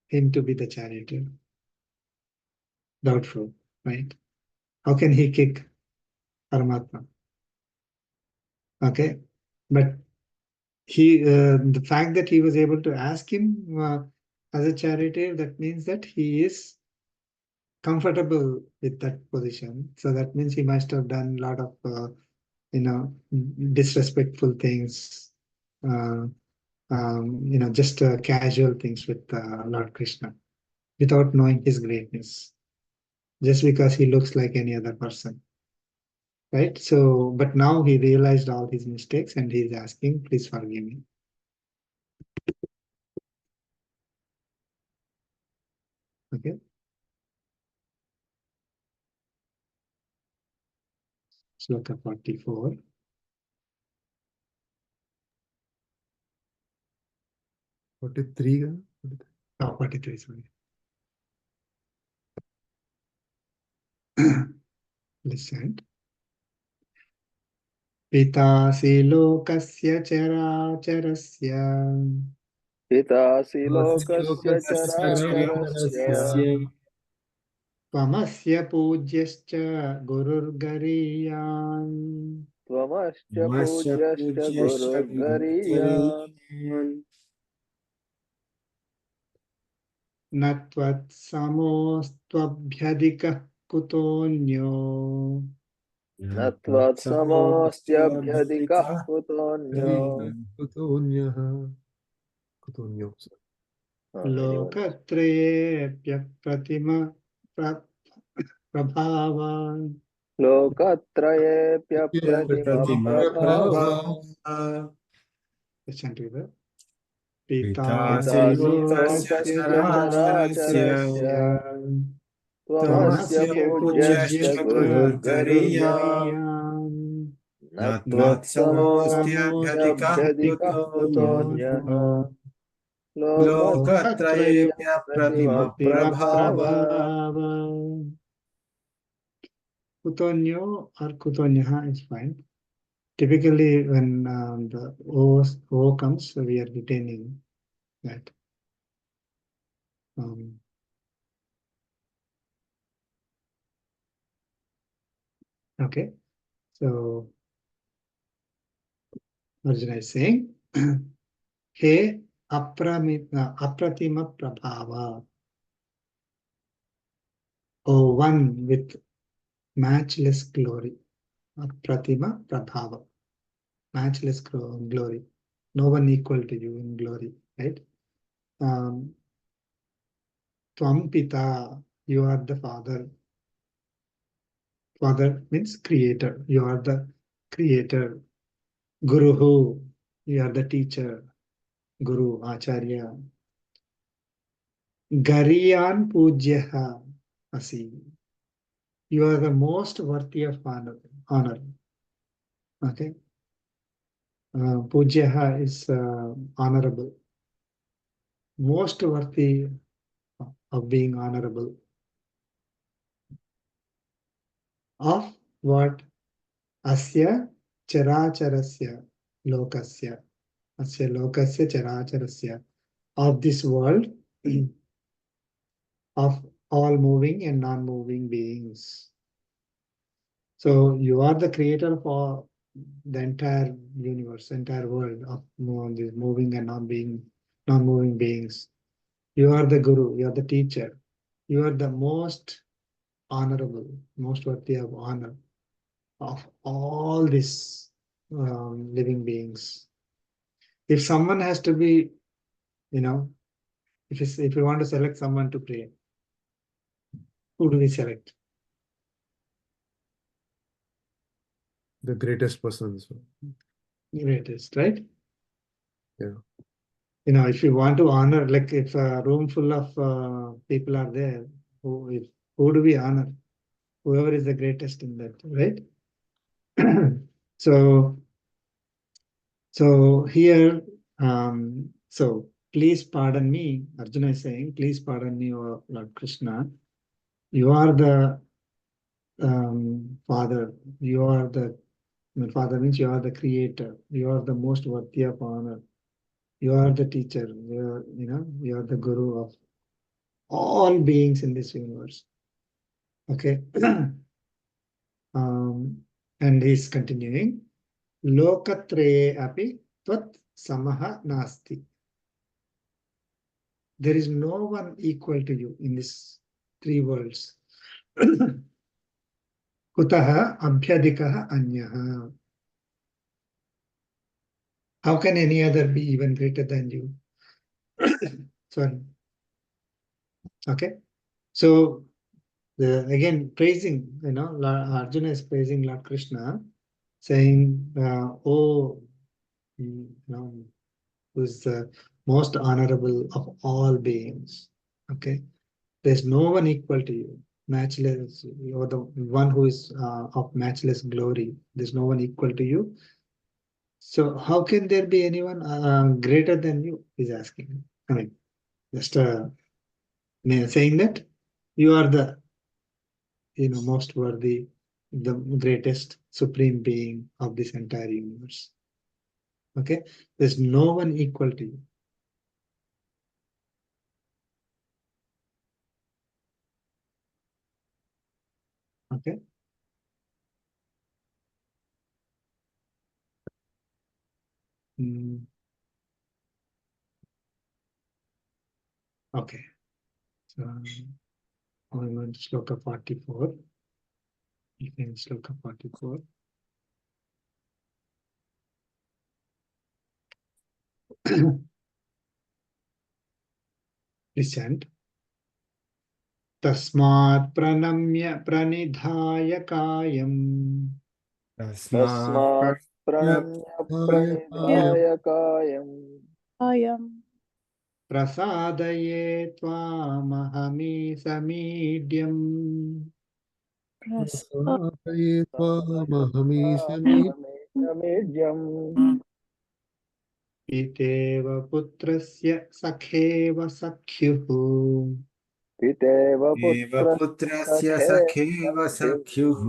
him to be the charioteer? Doubtful, right? How can he kick Paramatma? Okay, but the fact that he was able to ask him as a charioteer, that means that he is comfortable with that position. So that means he must have done a lot of disrespectful things, just casual things with Lord Krishna, without knowing his greatness, just because he looks like any other person, right? So, but now he realized all his mistakes and he's asking, please forgive me. Okay. Sloka 44. 43. 43, sorry. Listen. Pitasi lokasya characharasya पितासि लोकस्य चराचरस्य Sarasya Tvamasya pujyascha gururgariyan Tvamascha Namasya pujyascha Pujyasya gururgariyan Gurugariyan natvat samostvabhyadikah kutonyo natvat samastyabhyadikah Natvatsamostyabhyadikah kutonyo Kutonyaha. Kutonyo. anyone. lokatrayepya pratima prabhavan. Lokatrayepyapratima Pratima prabhava Prabha Listen to that. Pitasi Pitasi Pitasi Lokasya lokasya lokasya Characharasya characharasya characharasya Tvamasya Tamasya Tvamasya pujyascha Pujyasya pujyasya Gurugariya gururgariyan gururgariyan natvat Natvatsamostyabhyadikah samastyabhyadikah Kutonyo kutonyaha Kutonyo Lokatrayepya Lokatrayepyapratima Pratima Pratima Prabhava prabhava Prabhava. Kutonyo or Kutonyaha is fine. Typically, when the O comes, we are retaining that. Okay, so Arjuna is saying, He apratima prabhava, O one with matchless glory. Apratima prabhava, matchless glory. No one equal to you in glory, right? Tvam pita, you are the father. Father means creator. You are the creator. Guruhu, you are the teacher. Guru, Acharya. Gariyan Pujyaha Asi. You are the most worthy of honor. Okay. Pujyaha is honorable. Most worthy of being honorable. Of what? Asya characharasya lokasya. Asya lokasya characharasya. Of this world, of all moving and non-moving beings. So you are the creator of all, the entire universe, entire world of these moving and non-moving beings. You are the guru, you are the teacher. You are the most honorable, most worthy of honor of all these living beings. If someone has to be, if you want to select someone to pray, who do we select? The greatest person. So, Greatest, right? yeah. If you want to honor, like if a room full of people are there, who do we honor? Whoever is the greatest in that, right? So here, so please pardon me. Arjuna is saying, please pardon me, O Lord Krishna. You are the father. You are the father means you are the creator. You are the most worthy of honor. You are the teacher. You are the guru of all beings in this universe. Okay. And he's continuing. Lokatreye api tvat samaha nasti. There is no one equal to you in these three worlds. Kutaha abhyadikaha anyaha. How can any other be even greater than you? Sorry. Okay. So again, praising, Arjuna is praising Lord Krishna, saying, who's the most honorable of all beings. Okay. There's no one equal to you. Matchless, you're the one who is of matchless glory. There's no one equal to you. So how can there be anyone greater than you? He's asking. I mean, just saying that you are the most worthy, the greatest supreme being of this entire universe. Okay, there's no one equal to you. Okay. Okay. So I'm going to Shloka 44. You can Shloka 44. Please chant. Tasmat pranamya pranidhaya kayam तस्मात् प्रणम्य प्रणिधाय कायम् Ayam. prasadaye tvamahami samidhyam समेध्यम् piteva putrasya sakheva sakhyuh पितेव एव पुत्र पुत्रस्य सखेव सखेव सख्युः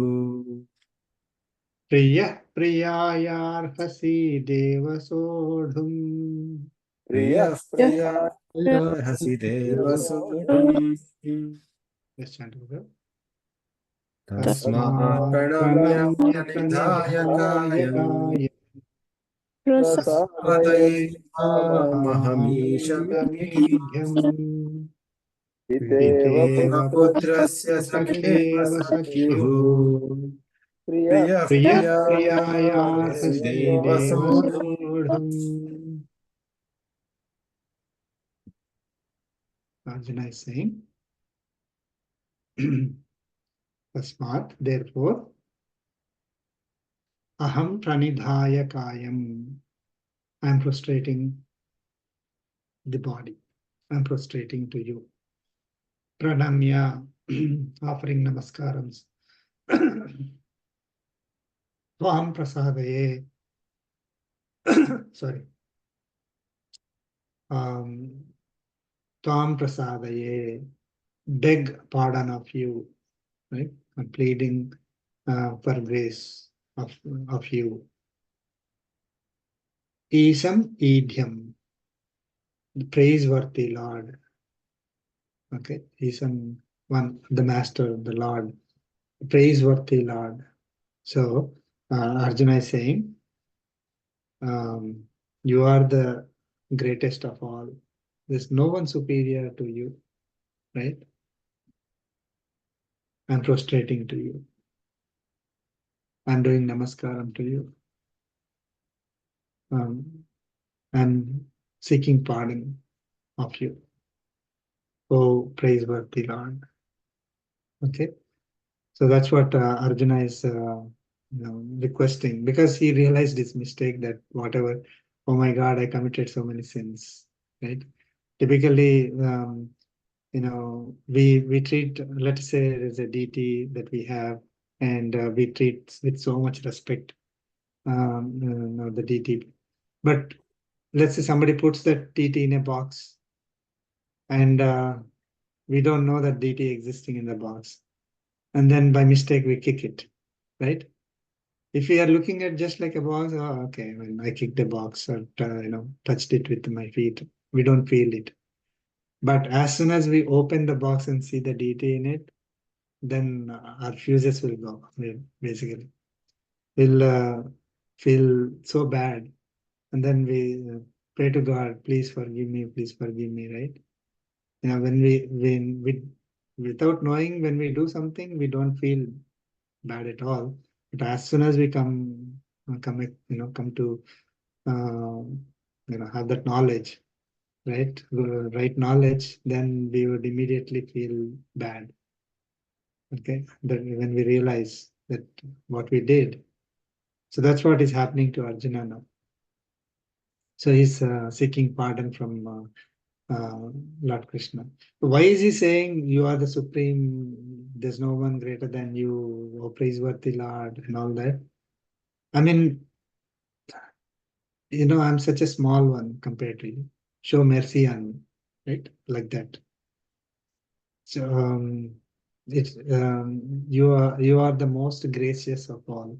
priyah priyayarhasi devasodhum प्रियः प्रियः प्रियाय प्रियार्हसि देव सोढुम् Let's chant together. तस्मात् Tasmat प्रणम्य pranamya प्रणिधाय pranidhaya कायम् kayam प्रसादये प्रसादये त्वामहमीशमीड्यम् पितेव एव पुत्रस्य पुत्रस्य सखेव sakheva सख्युः sakhyuh प्रियः प्रियः priyah प्रियार्हसि priyayarhasi Dev सोढुम् devasodhum. Arjuna is saying, Tasmat, therefore, aham pranidhaya kayam. I am prostrating the body. I am prostrating to you. Pranamya, offering namaskarams. Tvam prasadaye. Sorry. Tvam prasadaye. Beg pardon of you. Right? I'm pleading for grace of you. Isam idhyam. The praiseworthy Lord. Okay, Isam one, the Master, the Lord, praiseworthy Lord. So Arjuna is saying, you are the greatest of all. There's no one superior to you, right? I'm prostrating to you. I'm doing namaskaram to you. I'm seeking pardon of you. Oh, praiseworthy Lord. Okay, so that's what Arjuna is requesting, because he realized his mistake, that whatever, oh my God, I committed so many sins, right? Typically, we treat, let's say there's a deity that we have, and we treat with so much respect the deity. But let's say somebody puts that deity in a box, and we don't know that deity existing in the box, and then by mistake we kick it, right? If we are looking at just like a box, oh, okay, when I kicked the box or touched it with my feet, we don't feel it. But as soon as we open the box and see the deity in it, then our fuses will go. Basically, we'll feel so bad, and then we pray to God, please forgive me, right? When we without knowing, when we do something, we don't feel bad at all. But as soon as we come to have that knowledge, right, right knowledge, then we would immediately feel bad. Okay, that when we realize that what we did. So that's what is happening to Arjuna now. So he's seeking pardon from Lord Krishna. Why is he saying you are the supreme? There's no one greater than you, oh praiseworthy Lord, and all that? I mean, I'm such a small one compared to you. Show mercy on me, right? Like that. So you are the most gracious of all.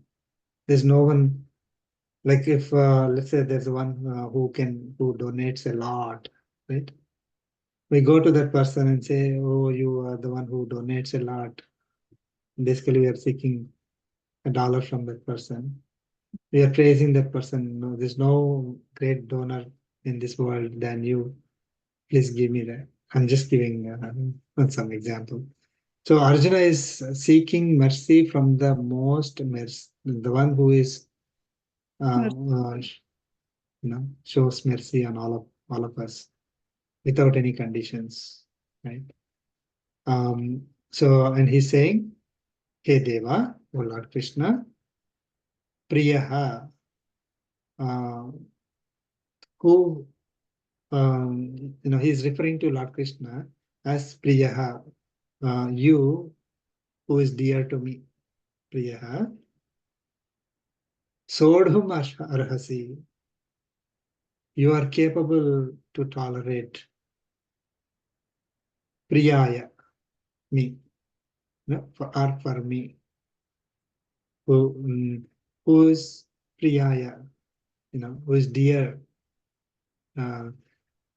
There's no one, like if let's say there's one who donates a lot, right? We go to that person and say, oh, you are the one who donates a lot. basically we are seeking $1 from that person. We are praising that person. No, there's no great donor in this world than you. Please give me that. I'm just giving some example. So Arjuna is seeking mercy from the most mercy, the one who is, shows mercy on all of us without any conditions, right? And he's saying, "Hey Deva, O Lord Krishna, Priyaha, who he's referring to Lord Krishna as Priyaha, you who is dear to me, Priyaha, Sodhum Arhasi, you are capable to tolerate Priyaya, me, for me, who is Priyaya, who is dear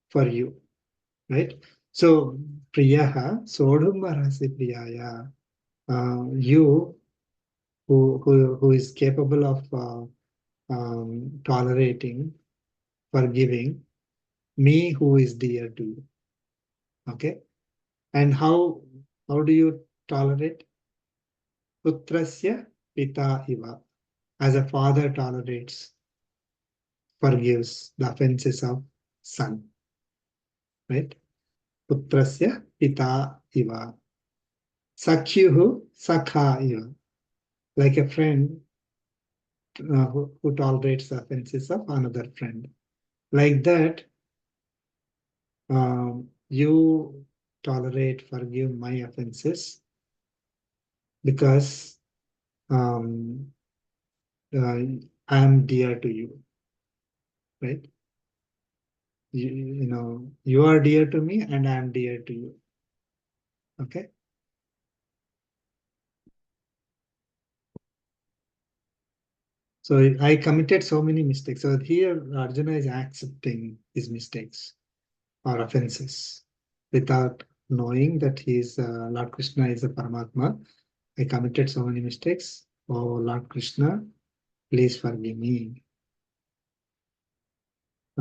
for you, right? So Priyaha, Sodhum Arhasi Priyaya, you who is capable of tolerating, forgiving me who is dear to you. Okay, and how do you tolerate? Putrasya pita iva, as a father tolerates, forgives the offenses of son, right? Putrasya pita iva, sakyuhu sakha iva, like a friend who tolerates the offenses of another friend. Like that, you tolerate, forgive my offenses because I am dear to you, right? You are dear to me and I am dear to you. Okay. So I committed so many mistakes. So here Arjuna is accepting his mistakes or offenses without knowing that he is Lord Krishna is a Paramatma. I committed so many mistakes. Oh Lord Krishna, please forgive me.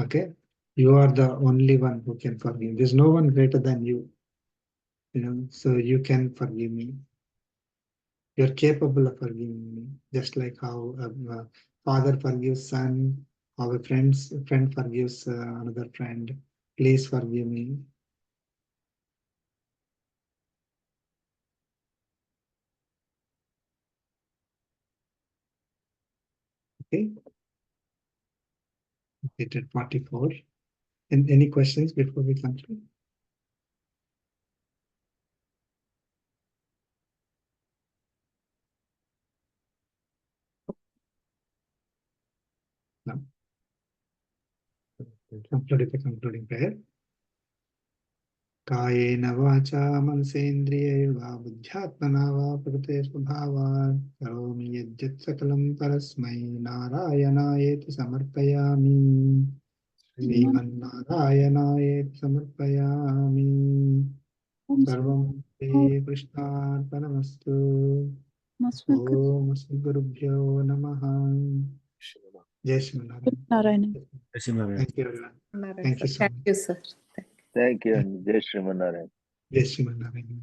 Okay, you are the only one who can forgive. There's no one greater than you. So you can forgive me. You're capable of forgiving me, just like how a father forgives son, how a friend forgives another friend. Please forgive me. Okay. At 44. And any questions before we conclude? No. Conclude with the concluding prayer. कायेन वाचा मनसेन्द्रियैर्वा बुद्ध्यात्मना वा प्रकृते स्वभावात् करोमि यद्यत् सकलं परस्मै नारायणायेति समर्पयामि श्रीमन्नारायणायेति समर्पयामि सर्वं श्रीकृष्णार्पणमस्तु ॐ श्रीगुरुभ्यो नमः जय Sriman Narayana Narayana. Thank you everyone. Thank you so Thank much. you, sir. Thank you. Jai Shrimanarayan. Jai Shrimannarayan.